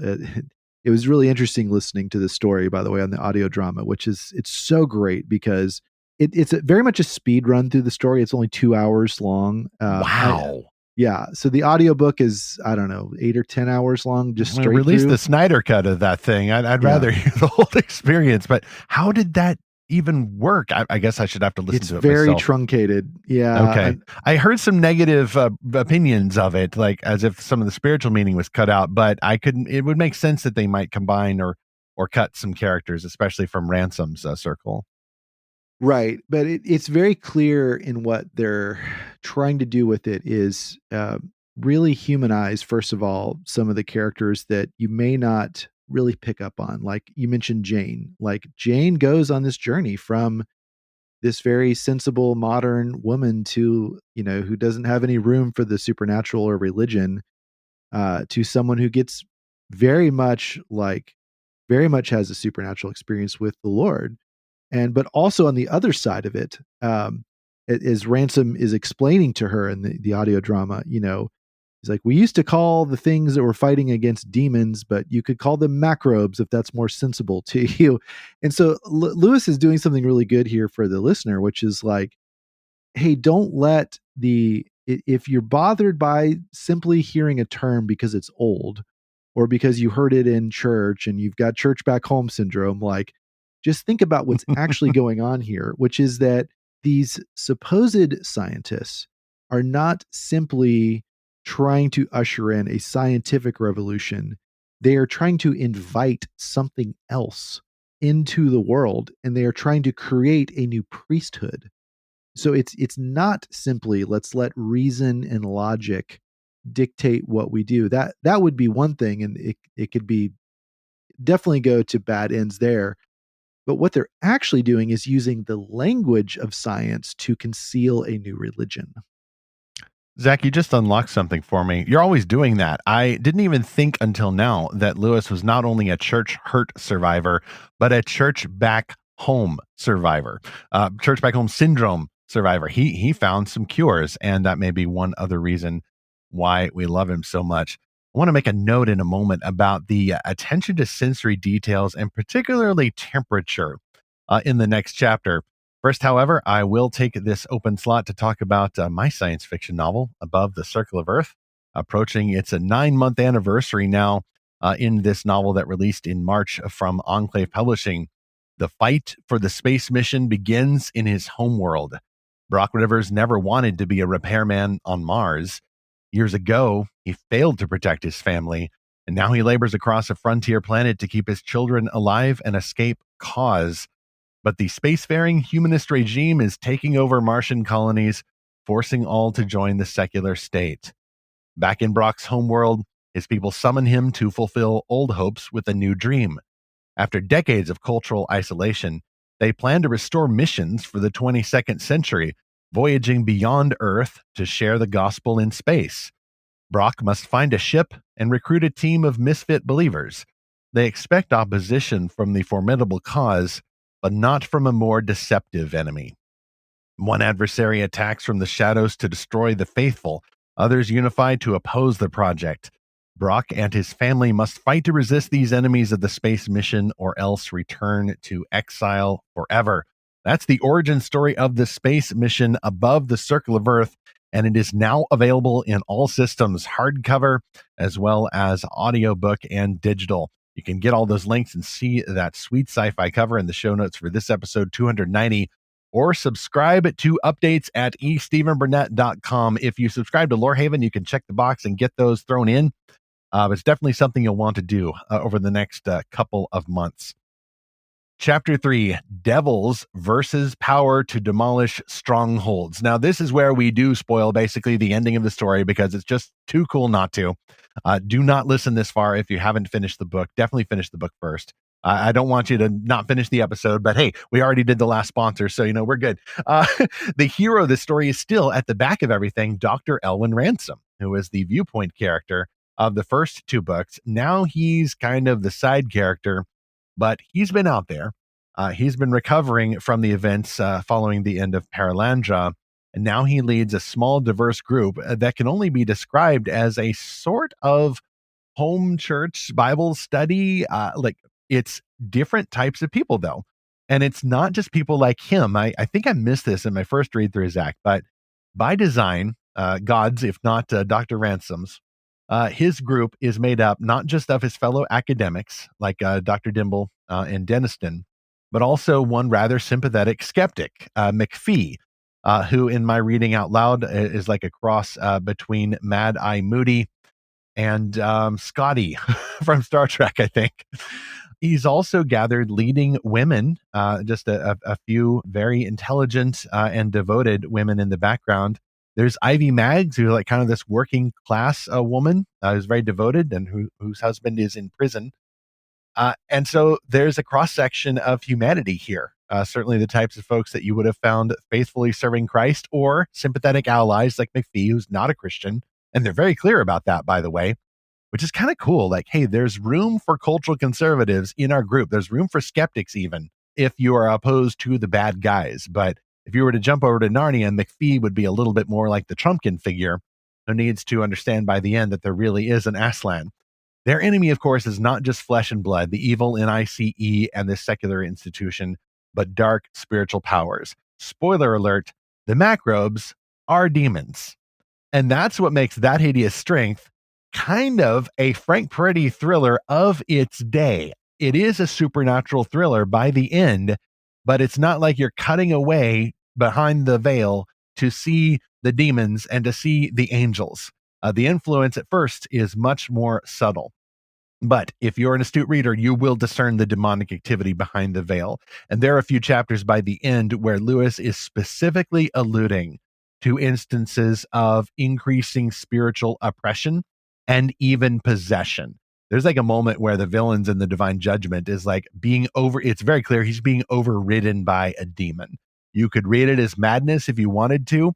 Speaker 9: It was really interesting listening to this story, by the way, on the audio drama, it's so great because it's very much a speed run through the story. It's only 2 hours long.
Speaker 1: Wow.
Speaker 9: Yeah. So the audiobook is, I don't know, 8 or 10 hours long, just straight
Speaker 1: release
Speaker 9: through.
Speaker 1: The Snyder cut of that thing. I'd rather hear the whole experience. But how did that even work? I guess I should have to listen to it myself.
Speaker 9: It's very truncated. Yeah.
Speaker 1: Okay. I heard some negative opinions of it, like as if some of the spiritual meaning was cut out, but it would make sense that they might combine or cut some characters, especially from Ransom's circle.
Speaker 9: Right. But it's very clear in what they're trying to do with it is really humanize, first of all, some of the characters that you may not really pick up on. Like you mentioned Jane. Like Jane goes on this journey from this very sensible, modern woman to, who doesn't have any room for the supernatural or religion, to someone who gets very much has a supernatural experience with the Lord. But also on the other side of it, as Ransom is explaining to her in the audio drama, he's like, we used to call the things that were fighting against demons, but you could call them macrobes if that's more sensible to you. And so Lewis is doing something really good here for the listener, which is like, hey, don't let if you're bothered by simply hearing a term because it's old or because you heard it in church and you've got church back home syndrome, like, just think about what's actually going on here, which is that these supposed scientists are not simply trying to usher in a scientific revolution. They are trying to invite something else into the world, and they are trying to create a new priesthood. So it's not simply let's let reason and logic dictate what we do. That would be one thing, and it could be definitely go to bad ends there. But what they're actually doing is using the language of science to conceal a new religion.
Speaker 1: Zach, you just unlocked something for me. You're always doing that. I didn't even think until now that Lewis was not only a church hurt survivor, but a church back home survivor, church back home syndrome survivor. He found some cures, and that may be one other reason why we love him so much. I want to make a note in a moment about the attention to sensory details and particularly temperature in the next chapter. First, however, I will take this open slot to talk about my science fiction novel, Above the Circle of Earth. approaching its 9-month anniversary now in this novel that released in March from Enclave Publishing. The fight for the space mission begins in his homeworld. Brock Rivers never wanted to be a repairman on Mars. Years ago, he failed to protect his family, and now he labors across a frontier planet to keep his children alive and escape cause. But the spacefaring humanist regime is taking over Martian colonies, forcing all to join the secular state. Back in Brock's homeworld, his people summon him to fulfill old hopes with a new dream. After decades of cultural isolation, they plan to restore missions for the 22nd century, voyaging beyond Earth to share the gospel in space. Brock must find a ship and recruit a team of misfit believers. They expect opposition from the formidable cause, but not from a more deceptive enemy. One adversary attacks from the shadows to destroy the faithful. Others unify to oppose the project. Brock and his family must fight to resist these enemies of the space mission or else return to exile forever. That's the origin story of the space mission Above the Circle of Earth, and it is now available in all systems, hardcover as well as audiobook and digital. You can get all those links and see that sweet sci-fi cover in the show notes for this episode 290, or subscribe to updates at estephenburnett.com. If you subscribe to Lorehaven, you can check the box and get those thrown in. It's definitely something you'll want to do over the next couple of months. Chapter 3, Devils versus Power to Demolish Strongholds. Now, this is where we do spoil basically the ending of the story because it's just too cool not to. Do not listen this far if you haven't finished the book. Definitely finish the book first. I don't want you to not finish the episode, but hey, we already did the last sponsor, so we're good. The hero of the story is still at the back of everything, Dr. Elwin Ransom, who is the viewpoint character of the first two books. Now he's kind of the side character, but he's been out there. He's been recovering from the events following the end of Paralandra, and now he leads a small, diverse group that can only be described as a sort of home church Bible study. It's different types of people, though. And it's not just people like him. I think I missed this in my first read through, Zach, but by design, God's, if not Dr. Ransom's, his group is made up not just of his fellow academics like Dr. Dimble and Denniston, but also one rather sympathetic skeptic, McPhee, who in my reading out loud is like a cross between Mad Eye Moody and Scotty from Star Trek, I think. He's also gathered leading women, just a few very intelligent and devoted women in the background. There's Ivy Maggs, who's like kind of this working class woman who's very devoted and whose husband is in prison. And so there's a cross-section of humanity here. Certainly the types of folks that you would have found faithfully serving Christ, or sympathetic allies like McPhee, who's not a Christian. And they're very clear about that, by the way, which is kind of cool. Like, hey, there's room for cultural conservatives in our group. There's room for skeptics, even if you are opposed to the bad guys. But if you were to jump over to Narnia, McPhee would be a little bit more like the Trumpkin figure, who needs to understand by the end that there really is an Aslan. Their enemy, of course, is not just flesh and blood, the evil N.I.C.E. and the secular institution, but dark spiritual powers. Spoiler alert, the macrobes are demons. And that's what makes That Hideous Strength kind of a Frank Peretti thriller of its day. It is a supernatural thriller by the end, but it's not like you're cutting away behind the veil to see the demons and to see the angels. The influence at first is much more subtle. But if you're an astute reader, you will discern the demonic activity behind the veil. And there are a few chapters by the end where Lewis is specifically alluding to instances of increasing spiritual oppression and even possession. There's like a moment where the villains in the divine judgment is like it's very clear he's being overridden by a demon. You could read it as madness if you wanted to,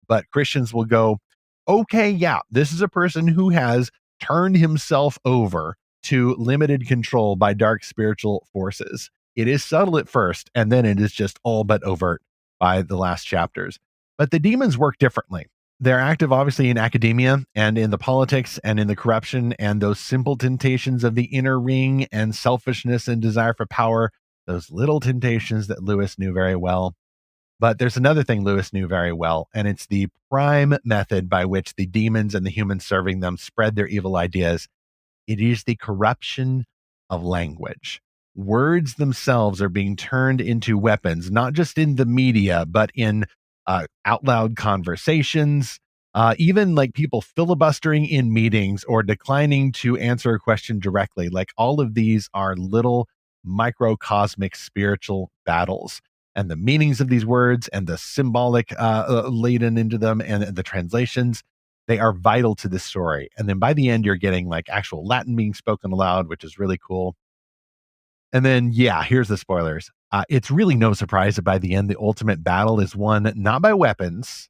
Speaker 1: but Christians will go, okay, yeah, this is a person who has turned himself over to limited control by dark spiritual forces. It is subtle at first, and then it is just all but overt by the last chapters. But the demons work differently. They're active, obviously, in academia and in the politics and in the corruption and those simple temptations of the inner ring and selfishness and desire for power, those little temptations that Lewis knew very well. But there's another thing Lewis knew very well, and it's the prime method by which the demons and the humans serving them spread their evil ideas. It is the corruption of language. Words themselves are being turned into weapons, not just in the media, but in out loud conversations, even like people filibustering in meetings or declining to answer a question directly. Like all of these are little microcosmic spiritual battles. And the meanings of these words and the symbolic laden into them and the translations, they are vital to this story. And then by the end, you're getting like actual Latin being spoken aloud, which is really cool. And then, yeah, here's the spoilers. It's really no surprise that by the end, the ultimate battle is won not by weapons,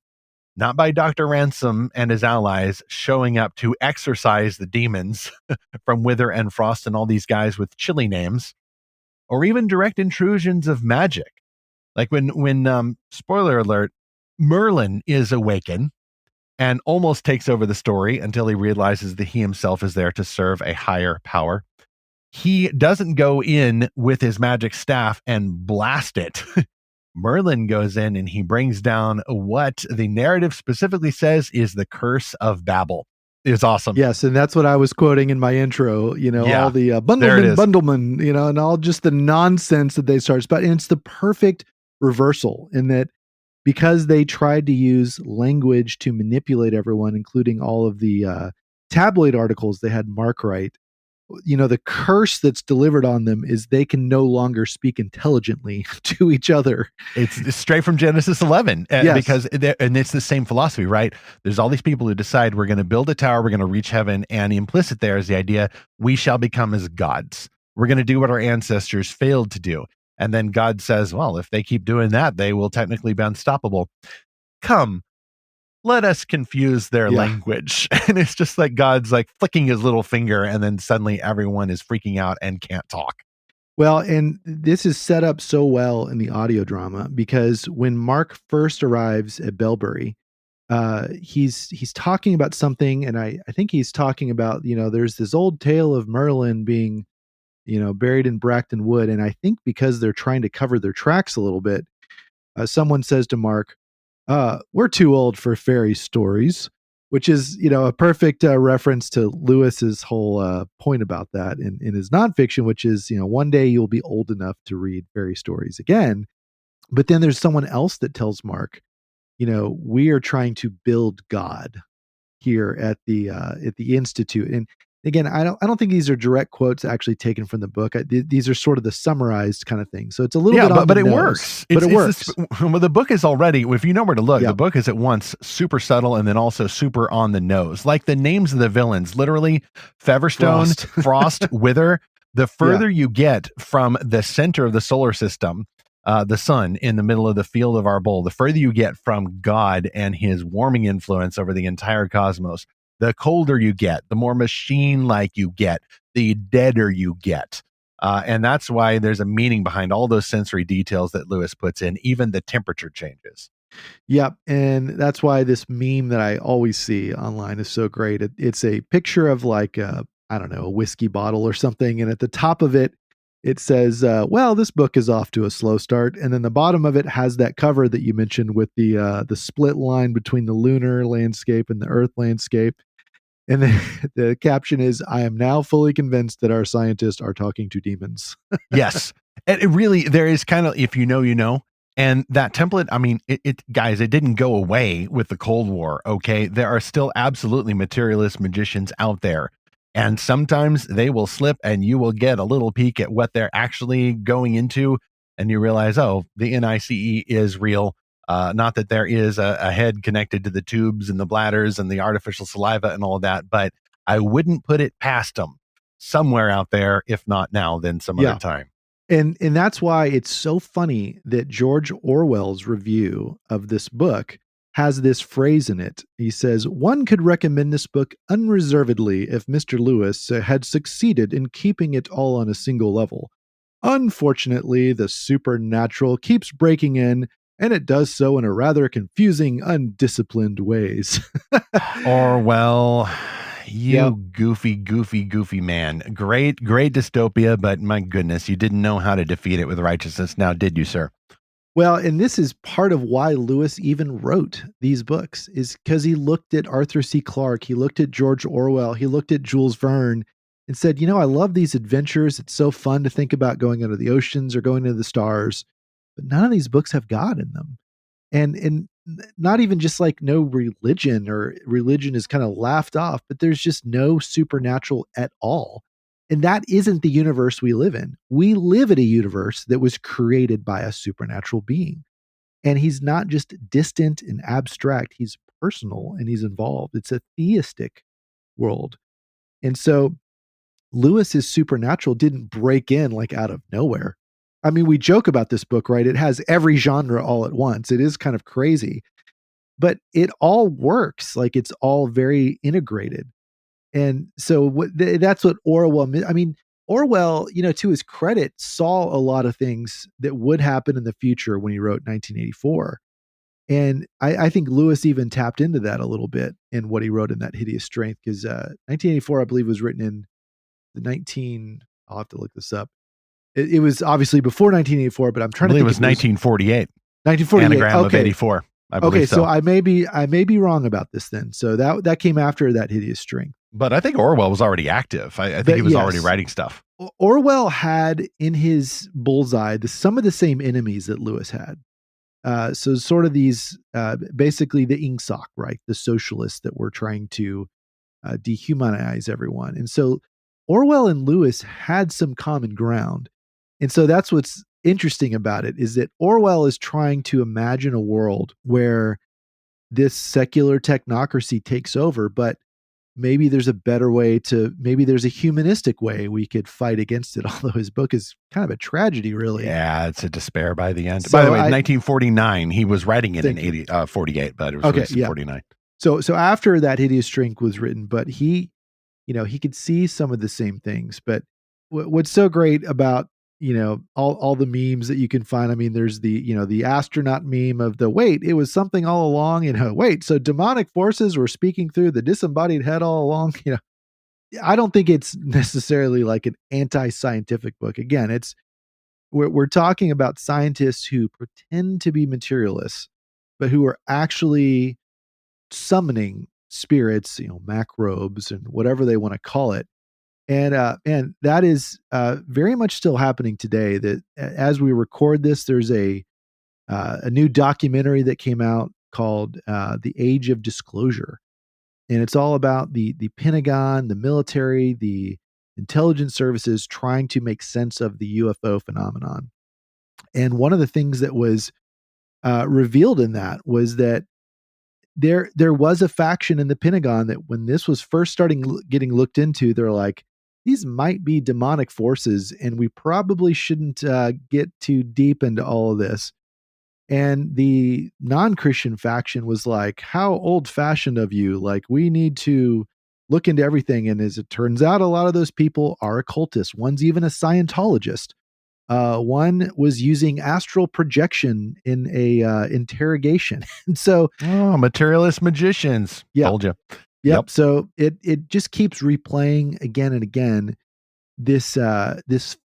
Speaker 1: not by Dr. Ransom and his allies showing up to exorcise the demons from Wither and Frost and all these guys with chilly names, or even direct intrusions of magic. Like when spoiler alert, Merlin is awakened and almost takes over the story until he realizes that he himself is there to serve a higher power. He doesn't go in with his magic staff and blast it. Merlin goes in and he brings down what the narrative specifically says is the curse of Babel. It's awesome.
Speaker 9: Yes, and that's what I was quoting in my intro, all the bundleman, and all just the nonsense that they start. But it's the perfect reversal in that because they tried to use language to manipulate everyone, including all of the tabloid articles they had Mark write. The curse that's delivered on them is they can no longer speak intelligently to each other.
Speaker 1: It's straight from Genesis 11,
Speaker 9: yes.
Speaker 1: Because it's the same philosophy, right? There's all these people who decide we're going to build a tower, we're going to reach heaven, and implicit there is the idea we shall become as gods. We're going to do what our ancestors failed to do. And then God says, well, if they keep doing that, they will technically be unstoppable. Come, let us confuse their language. And it's just like God's like flicking his little finger, and then suddenly everyone is freaking out and can't talk.
Speaker 9: Well, and this is set up so well in the audio drama because when Mark first arrives at Bellbury, he's talking about something, and I think he's talking about, there's this old tale of Merlin being, buried in Bracton Wood. And I think because they're trying to cover their tracks a little bit, someone says to Mark, we're too old for fairy stories, which is, a perfect reference to Lewis's whole point about that in his nonfiction, which is, one day you'll be old enough to read fairy stories again. But then there's someone else that tells Mark, we are trying to build God here at the Institute. And again, I don't think these are direct quotes actually taken from the book. These are sort of the summarized kind of thing. So it's a little bit on
Speaker 1: but
Speaker 9: the
Speaker 1: it
Speaker 9: nose,
Speaker 1: works.
Speaker 9: But it works.
Speaker 1: Well, the book is already, if you know where to look, the book is at once super subtle and then also super on the nose. Like the names of the villains, literally Featherstone, Frost, Wither. The further you get from the center of the solar system, the sun in the middle of the field of our bowl, the further you get from God and his warming influence over the entire cosmos, the colder you get, the more machine-like you get, the deader you get. And that's why there's a meaning behind all those sensory details that Lewis puts in, even the temperature changes.
Speaker 9: Yep. And that's why this meme that I always see online is so great. It's a picture of like, a whiskey bottle or something. And at the top of it, it says, well, this book is off to a slow start. And then the bottom of it has that cover that you mentioned with the split line between the lunar landscape and the Earth landscape. And then the caption is, I am now fully convinced that our scientists are talking to demons.
Speaker 1: Yes. And it really, there is kind of, if you know, you know. And that template, I mean, guys, it didn't go away with the Cold War, okay? There are still absolutely materialist magicians out there. And sometimes they will slip and you will get a little peek at what they're actually going into. And you realize, oh, the N.I.C.E. is real. Not that there is a head connected to the tubes and the bladders and the artificial saliva and all of that, but I wouldn't put it past them somewhere out there, if not now, then some other time.
Speaker 9: And that's why it's so funny that George Orwell's review of this book has this phrase in it. He says, one could recommend this book unreservedly if Mr. Lewis had succeeded in keeping it all on a single level. Unfortunately, the supernatural keeps breaking in, and it does so in a rather confusing, undisciplined ways.
Speaker 1: Orwell, you goofy man. Great dystopia, but my goodness, you didn't know how to defeat it with righteousness. Now, did you, sir?
Speaker 9: Well, and this is part of why Lewis even wrote these books, is because he looked at Arthur C. Clarke, he looked at George Orwell, he looked at Jules Verne and said, I love these adventures. It's so fun to think about going under the oceans or going into the stars, but none of these books have God in them. And not even just like no religion, or religion is kind of laughed off, but there's just no supernatural at all. And that isn't the universe we live in. We live in a universe that was created by a supernatural being. And he's not just distant and abstract, he's personal and he's involved. It's a theistic world. And so Lewis's supernatural didn't break in like out of nowhere. I mean, we joke about this book, right? It has every genre all at once. It is kind of crazy, but it all works. Like, it's all very integrated. And so that's what Orwell, I mean, Orwell, to his credit, saw a lot of things that would happen in the future when he wrote 1984. And I think Lewis even tapped into that a little bit in what he wrote in that Hideous Strength, because 1984, I believe, was written in the I'll have to look this up. It was obviously before 1984, but I'm trying to think.
Speaker 1: It was 1948.
Speaker 9: 1948.
Speaker 1: Anagram of 84. I believe
Speaker 9: okay, so I may be wrong about this then. So that came after that Hideous Strength.
Speaker 1: But I think Orwell was already active. I think he was already writing stuff.
Speaker 9: Orwell had in his bullseye some of the same enemies that Lewis had. So sort of these, basically the INCSOC, right? The socialists that were trying to dehumanize everyone. And so Orwell and Lewis had some common ground. And so that's what's interesting about it, is that Orwell is trying to imagine a world where this secular technocracy takes over, but maybe there's a better way maybe there's a humanistic way we could fight against it. Although his book is kind of a tragedy, really.
Speaker 1: Yeah, it's a despair by the end.
Speaker 9: So
Speaker 1: by the way, 1949, he was writing it in 48, but it was released in 49.
Speaker 9: So after that Hideous Strength was written, but he could see some of the same things. But what's so great about, all the memes that you can find. I mean, there's the astronaut meme of wait, it was something all along, wait, so demonic forces were speaking through the disembodied head all along. I don't think it's necessarily like an anti-scientific book. Again, we're talking about scientists who pretend to be materialists, but who are actually summoning spirits, macrobes and whatever they want to call it. And that is very much still happening today. That as we record this, there's a new documentary that came out called "The Age of Disclosure," and it's all about the Pentagon, the military, the intelligence services trying to make sense of the UFO phenomenon. And one of the things that was revealed in that was that there was a faction in the Pentagon that, when this was first getting looked into, they're like, these might be demonic forces, and we probably shouldn't get too deep into all of this. And the non-Christian faction was like, how old-fashioned of you. Like, we need to look into everything. And as it turns out, a lot of those people are occultists. One's even a Scientologist. One was using astral projection in a interrogation. And so,
Speaker 1: materialist magicians.
Speaker 9: Yeah.
Speaker 1: Told you.
Speaker 9: Yep. So it just keeps replaying again and again this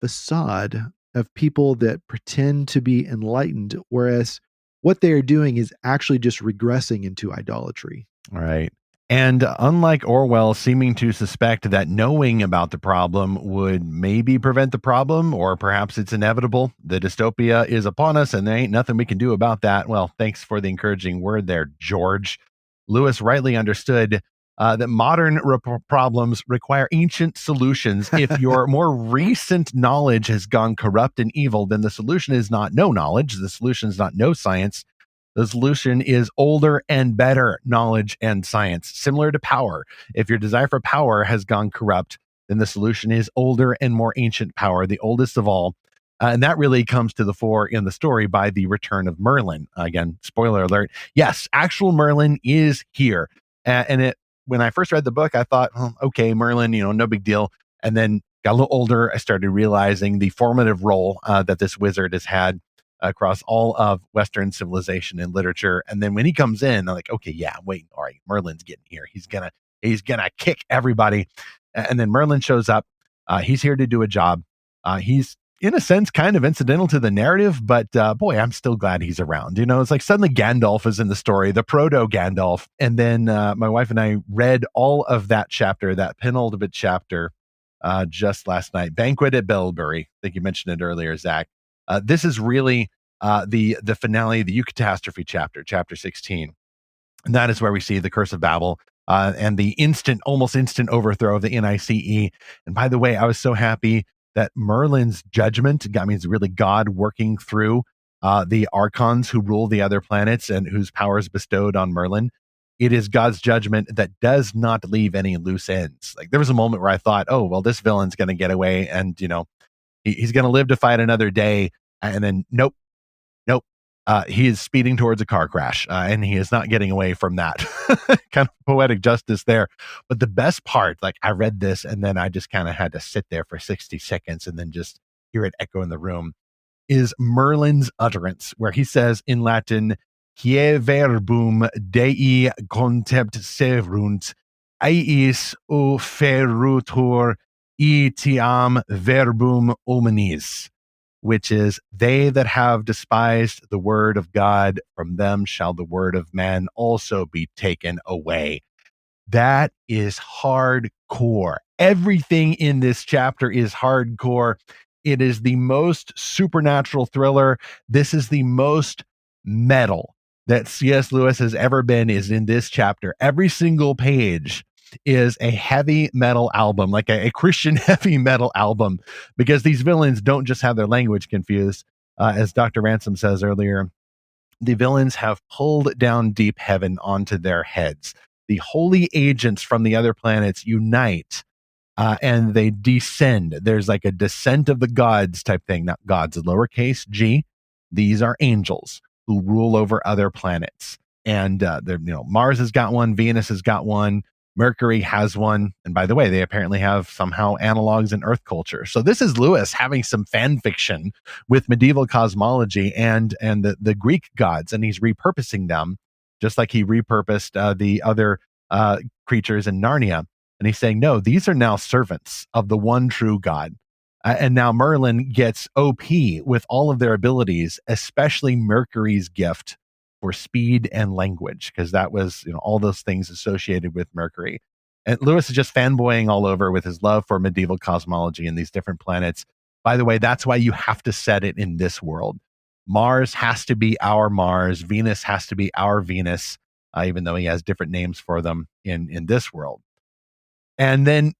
Speaker 9: facade of people that pretend to be enlightened, whereas what they are doing is actually just regressing into idolatry.
Speaker 1: Right. And unlike Orwell seeming to suspect that knowing about the problem would maybe prevent the problem, or perhaps it's inevitable, the dystopia is upon us and there ain't nothing we can do about that. Well, thanks for the encouraging word there, George. Lewis rightly understood that modern problems require ancient solutions. If your more recent knowledge has gone corrupt and evil, then the solution is not no knowledge. The solution is not no science. The solution is older and better knowledge and science, similar to power. If your desire for power has gone corrupt, then the solution is older and more ancient power, the oldest of all. And that really comes to the fore in the story by the return of Merlin. Again, spoiler alert. Yes, actual Merlin is here. When I first read the book, I thought, okay, Merlin, no big deal. And then got a little older. I started realizing the formative role that this wizard has had across all of Western civilization and literature. And then when he comes in, I'm like, okay, yeah, wait, all right, Merlin's getting here. He's gonna kick everybody. And then Merlin shows up. He's here to do a job. He's in a sense, kind of incidental to the narrative, but boy, I'm still glad he's around. You know, it's like suddenly Gandalf is in the story, the proto Gandalf. And then my wife and I read all of that chapter, that penultimate chapter, just last night. Banquet at Bellbury. I think you mentioned it earlier, Zach. This is really the finale, the Eucatastrophe chapter, chapter 16. And that is where we see the Curse of Babel and the almost instant overthrow of the N.I.C.E. And by the way, I was so happy that Merlin's judgment, I mean, it's really God working through the archons who rule the other planets and whose power is bestowed on Merlin. It is God's judgment that does not leave any loose ends. Like, there was a moment where I thought, oh, well, this villain's going to get away and, you know, he's going to live to fight another day. And then, nope. He is speeding towards a car crash, and he is not getting away from that. Kind of poetic justice there. But the best part, like, I read this and then I just kind of had to sit there for 60 seconds and then just hear it echo in the room, is Merlin's utterance, where he says in Latin, "Quae verbum Dei contempt severunt, aeis o ferrutur etiam verbum omnis," which is, "They that have despised the word of God, from them shall the word of man also be taken away." That is hardcore. Everything in this chapter is hardcore. It is the most supernatural thriller. This is the most metal that C.S. Lewis has ever been, is in this chapter. Every single page is a heavy metal album, like a Christian heavy metal album, because these villains don't just have their language confused. As Dr. Ransom says earlier, the villains have pulled down deep heaven onto their heads. The holy agents from the other planets unite and they descend. There's like a descent of the gods type thing, not gods, lowercase g. These are angels who rule over other planets. And Mars has got one, Venus has got one, Mercury has one. And by the way, they apparently have somehow analogs in Earth culture. So this is Lewis having some fan fiction with medieval cosmology and the Greek gods, and he's repurposing them, just like he repurposed the other creatures in Narnia. And he's saying, no, these are now servants of the one true God. And now Merlin gets OP with all of their abilities, especially Mercury's gift for speed and language, because that was, all those things associated with Mercury. And Lewis is just fanboying all over with his love for medieval cosmology and these different planets. By the way, that's why you have to set it in this world. Mars has to be our Mars. Venus has to be our Venus, even though he has different names for them in this world. And then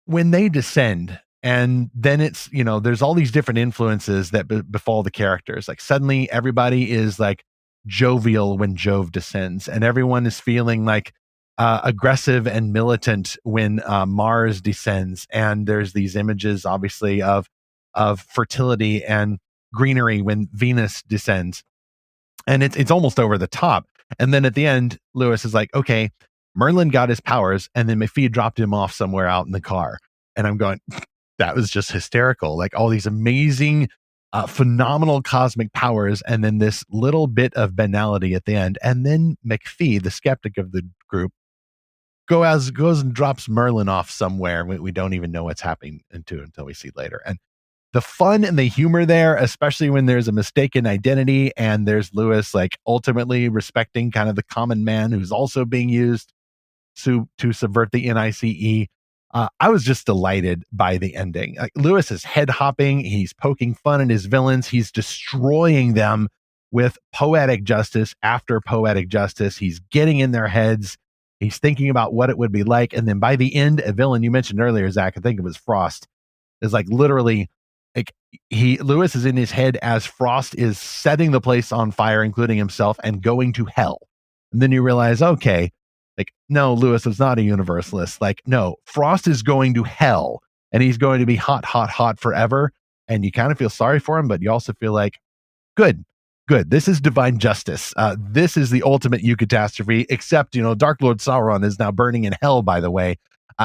Speaker 1: when they descend, and then it's, there's all these different influences that befall the characters. Like, suddenly everybody is like jovial when Jove descends, and everyone is feeling like aggressive and militant when Mars descends. And there's these images, obviously, of fertility and greenery when Venus descends. And it's almost over the top. And then at the end, Lewis is like, okay, Merlin got his powers, and then Mephi dropped him off somewhere out in the car. And I'm going, that was just hysterical. Like, all these amazing, phenomenal cosmic powers, and then this little bit of banality at the end. And then McPhee, the skeptic of the group, goes and drops Merlin off somewhere. We don't even know what's happening until we see later. And the fun and the humor there, especially when there's a mistaken identity and there's Lewis like ultimately respecting kind of the common man who's also being used to subvert the N.I.C.E. I was just delighted by the ending. Lewis is head hopping. He's poking fun at his villains. He's destroying them with poetic justice after poetic justice. He's getting in their heads. He's thinking about what it would be like. And then by the end, a villain you mentioned earlier, Zach, I think it was Frost, is like literally like Lewis is in his head as Frost is setting the place on fire, including himself, and going to hell. And then you realize, okay, like, no, Lewis is not a universalist. Like, no, Frost is going to hell, and he's going to be hot, hot, hot forever. And you kind of feel sorry for him, but you also feel like, good. This is divine justice. This is the ultimate eucatastrophe, except, Dark Lord Sauron is now burning in hell, by the way.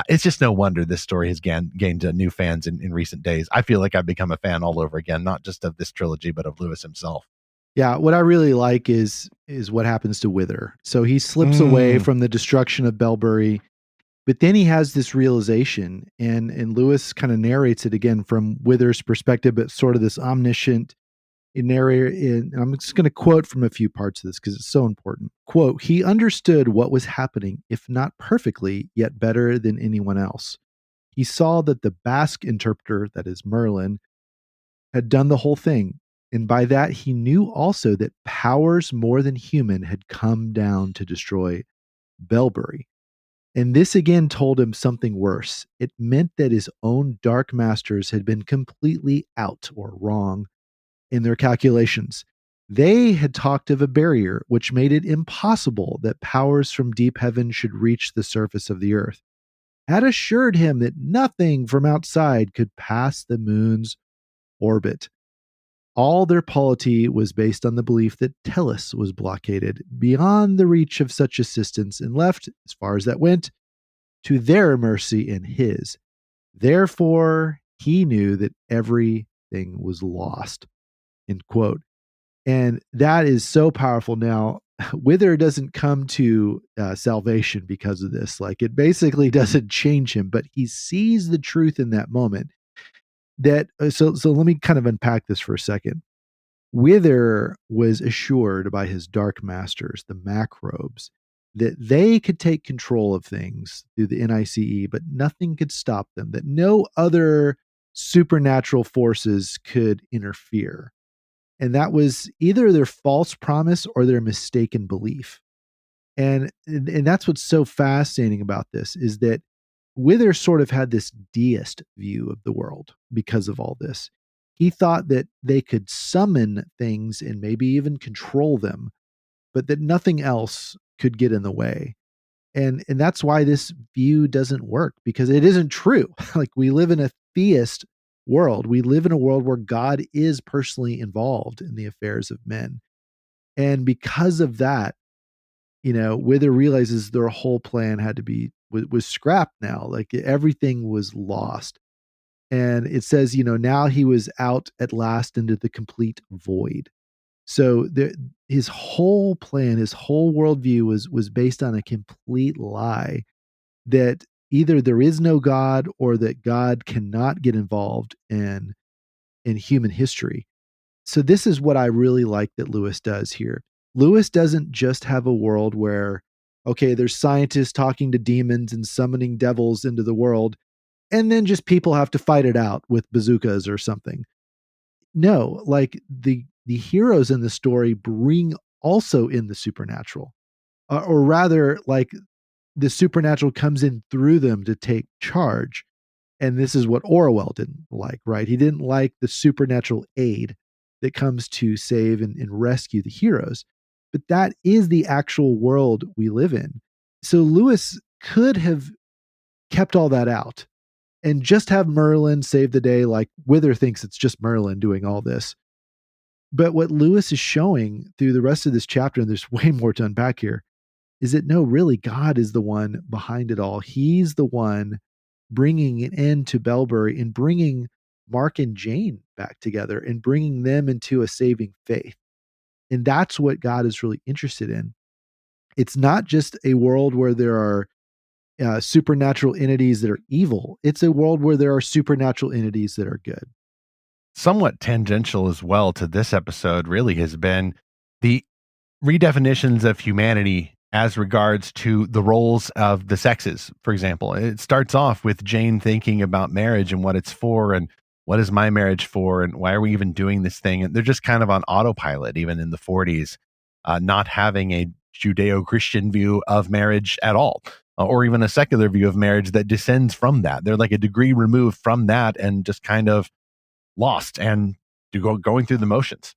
Speaker 1: It's just no wonder this story has gained new fans in recent days. I feel like I've become a fan all over again, not just of this trilogy, but of Lewis himself.
Speaker 9: Yeah, what I really like is what happens to Wither. So he slips away from the destruction of Bellbury. But then he has this realization, and Lewis kind of narrates it again from Wither's perspective, but sort of this omniscient narrator. I'm just going to quote from a few parts of this because it's so important. Quote, "He understood what was happening, if not perfectly, yet better than anyone else. He saw that the Basque interpreter, that is Merlin, had done the whole thing. And by that, he knew also that powers more than human had come down to destroy Belbury. And this again told him something worse. It meant that his own dark masters had been completely out or wrong in their calculations. They had talked of a barrier which made it impossible that powers from deep heaven should reach the surface of the earth, had assured him that nothing from outside could pass the moon's orbit. All their polity was based on the belief that Tellus was blockaded beyond the reach of such assistance and left, as far as that went, to their mercy and his. Therefore, he knew that everything was lost." End quote. And that is so powerful. Now, Wither doesn't come to salvation because of this. Like, it basically doesn't change him, but he sees the truth in that moment. So let me kind of unpack this for a second. Wither was assured by his dark masters, the Macrobes, that they could take control of things through the N.I.C.E., but nothing could stop them, that no other supernatural forces could interfere. And that was either their false promise or their mistaken belief. And that's what's so fascinating about this, is that Wither sort of had this deist view of the world because of all this. He thought that they could summon things and maybe even control them, but that nothing else could get in the way. And that's why this view doesn't work, because it isn't true. Like, we live in a theist world. We live in a world where God is personally involved in the affairs of men. And because of that, Wither realizes their whole plan had to be was scrapped now. Like, everything was lost. And it says, now he was out at last into the complete void. So his whole plan, his whole worldview was based on a complete lie, that either there is no God or that God cannot get involved in human history. So this is what I really like that Lewis does here. Lewis doesn't just have a world where, okay, there's scientists talking to demons and summoning devils into the world, and then just people have to fight it out with bazookas or something. No, like, the heroes in the story bring also in the supernatural, or rather, like, the supernatural comes in through them to take charge. And this is what Orwell didn't like, right? He didn't like the supernatural aid that comes to save and rescue the heroes. But that is the actual world we live in. So Lewis could have kept all that out and just have Merlin save the day, like Wither thinks it's just Merlin doing all this. But what Lewis is showing through the rest of this chapter, and there's way more to unpack here, is that no, really, God is the one behind it all. He's the one bringing an end to Belbury and bringing Mark and Jane back together and bringing them into a saving faith. And that's what God is really interested in. It's not just a world where there are supernatural entities that are evil. It's a world where there are supernatural entities that are good.
Speaker 1: Somewhat tangential as well to this episode really has been the redefinitions of humanity as regards to the roles of the sexes. For example, it starts off with Jane thinking about marriage and what it's for, and what is my marriage for, and why are we even doing this thing? And they're just kind of on autopilot, even in the 40s, not having a Judeo-Christian view of marriage at all, or even a secular view of marriage that descends from that. They're like a degree removed from that and just kind of lost and going through the motions.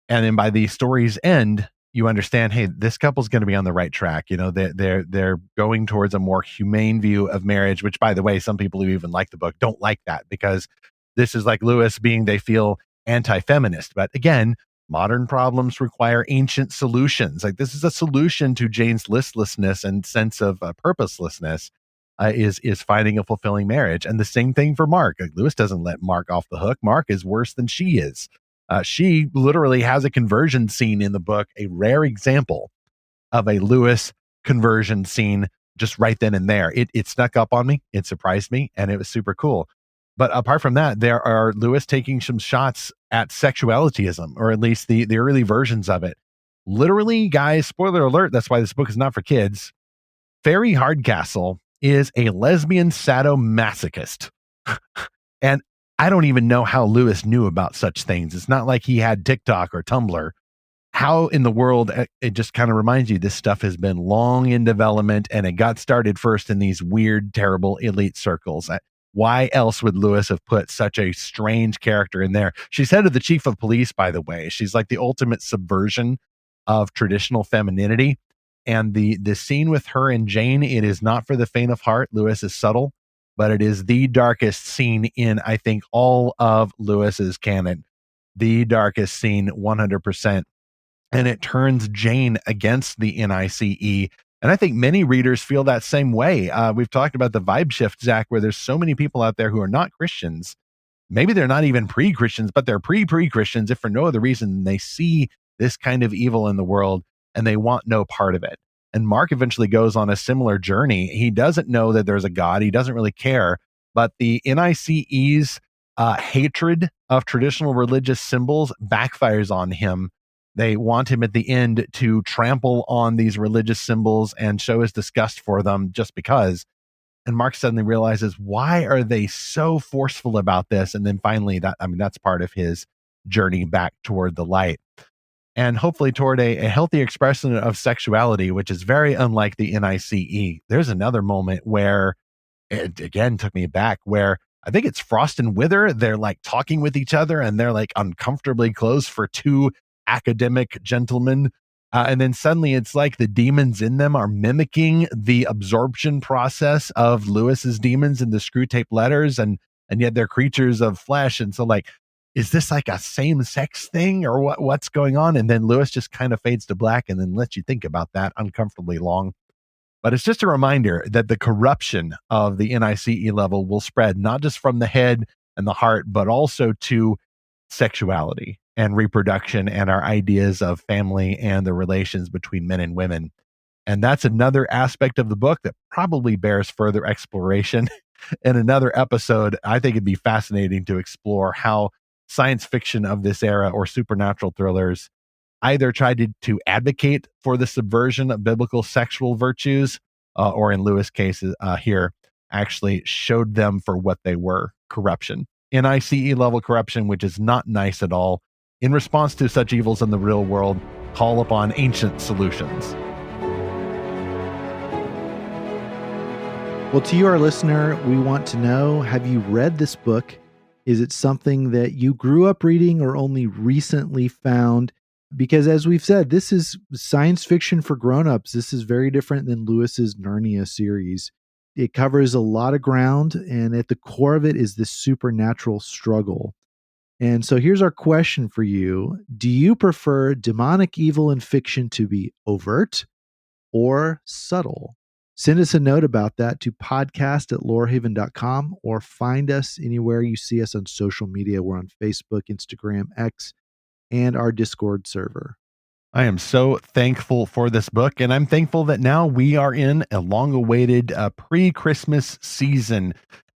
Speaker 1: And then by the story's end, you understand, hey, this couple's going to be on the right track. They're going towards a more humane view of marriage, which, by the way, some people who even like the book don't like that, because this is like Lewis being, they feel anti-feminist. But again, modern problems require ancient solutions. Like, this is a solution to Jane's listlessness and sense of purposelessness, is finding a fulfilling marriage. And the same thing for Mark. Like, Lewis doesn't let Mark off the hook. Mark is worse than she is. She literally has a conversion scene in the book, a rare example of a Lewis conversion scene just right then and there. It snuck up on me. It surprised me, and it was super cool. But apart from that, there are Lewis taking some shots at sexualityism, or at least the early versions of it. Literally, guys, spoiler alert, that's why this book is not for kids. Fairy Hardcastle is a lesbian sadomasochist. And I don't even know how Lewis knew about such things. It's not like he had TikTok or Tumblr. How in the world, it just kind of reminds you this stuff has been long in development, and it got started first in these weird, terrible elite circles. Why else would Lewis have put such a strange character in there? She's head of the chief of police, by the way. She's like the ultimate subversion of traditional femininity. And the scene with her and Jane, it is not for the faint of heart. Lewis is subtle, but it is the darkest scene in, I think, all of Lewis's canon. The darkest scene, 100%. And it turns Jane against the N.I.C.E. And I think many readers feel that same way. We've talked about the vibe shift, Zach, where there's so many people out there who are not Christians. Maybe they're not even pre-Christians, but they're pre-Christians, if for no other reason than they see this kind of evil in the world and they want no part of it. And Mark eventually goes on a similar journey. He doesn't know that there's a God. He doesn't really care. But the N.I.C.E's hatred of traditional religious symbols backfires on him. They want him at the end to trample on these religious symbols and show his disgust for them just because. And Mark suddenly realizes, why are they so forceful about this? And then finally, that's part of his journey back toward the light. And hopefully toward a healthy expression of sexuality, which is very unlike the N.I.C.E. There's another moment where it again took me back, where I think it's Frost and Wither. They're like talking with each other and they're like uncomfortably close for two academic gentlemen. And then suddenly it's like the demons in them are mimicking the absorption process of Lewis's demons in the screw tape letters. And yet they're creatures of flesh. And so like, is this like a same sex thing or what's going on? And then Lewis just kind of fades to black and then lets you think about that uncomfortably long. But it's just a reminder that the corruption of the N.I.C.E. level will spread not just from the head and the heart, but also to sexuality and reproduction and our ideas of family and the relations between men and women. And that's another aspect of the book that probably bears further exploration in another episode. I think it'd be fascinating to explore how science fiction of this era or supernatural thrillers either tried to advocate for the subversion of biblical sexual virtues, or in Lewis' case here, actually showed them for what they were, corruption. N.I.C.E. level corruption, which is not nice at all. In response to such evils in the real world, call upon ancient solutions.
Speaker 9: Well, to you, our listener, we want to know, have you read this book? Is it something that you grew up reading or only recently found? Because as we've said, this is science fiction for grown-ups. This is very different than Lewis's Narnia series. It covers a lot of ground, and at the core of it is this supernatural struggle. And so here's our question for you. Do you prefer demonic evil in fiction to be overt or subtle? Send us a note about that to podcast@lorehaven.com or find us anywhere you see us on social media. We're on Facebook, Instagram, X, and our Discord server.
Speaker 1: I am so thankful for this book, and I'm thankful that now we are in a long-awaited pre-Christmas season,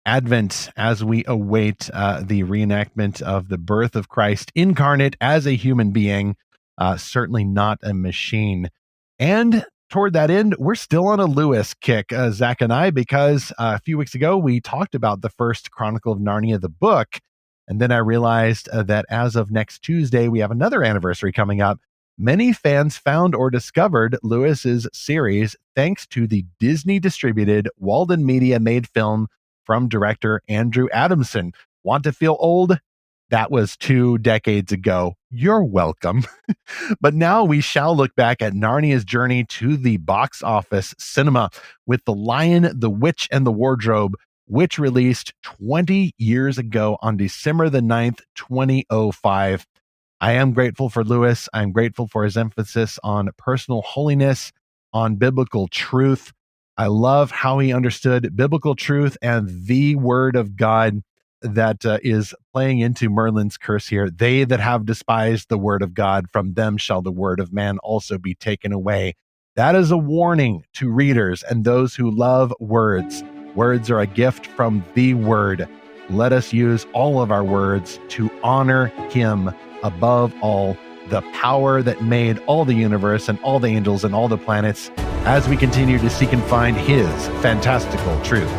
Speaker 1: Advent, as we await the reenactment of the birth of Christ incarnate as a human being, certainly not a machine. And toward that end, we're still on a Lewis kick, Zach and I, because a few weeks ago we talked about the first Chronicle of Narnia, the book, and then I realized that as of next Tuesday, we have another anniversary coming up. Many fans found or discovered Lewis's series thanks to the Disney-distributed Walden Media-made film from director Andrew Adamson. Want to feel old? That was 2 decades ago. You're welcome. But now we shall look back at Narnia's journey to the box office cinema with The Lion, the Witch, and the Wardrobe, which released 20 years ago on December the 9th, 2005. I am grateful for Lewis. I'm grateful for his emphasis on personal holiness, on biblical truth. I love how he understood biblical truth and the word of God that is playing into Merlin's curse here. They that have despised the word of God, from them shall the word of man also be taken away. That is a warning to readers and those who love words. Words are a gift from the Word. Let us use all of our words to honor Him above all, the power that made all the universe and all the angels and all the planets, as we continue to seek and find His fantastical truth.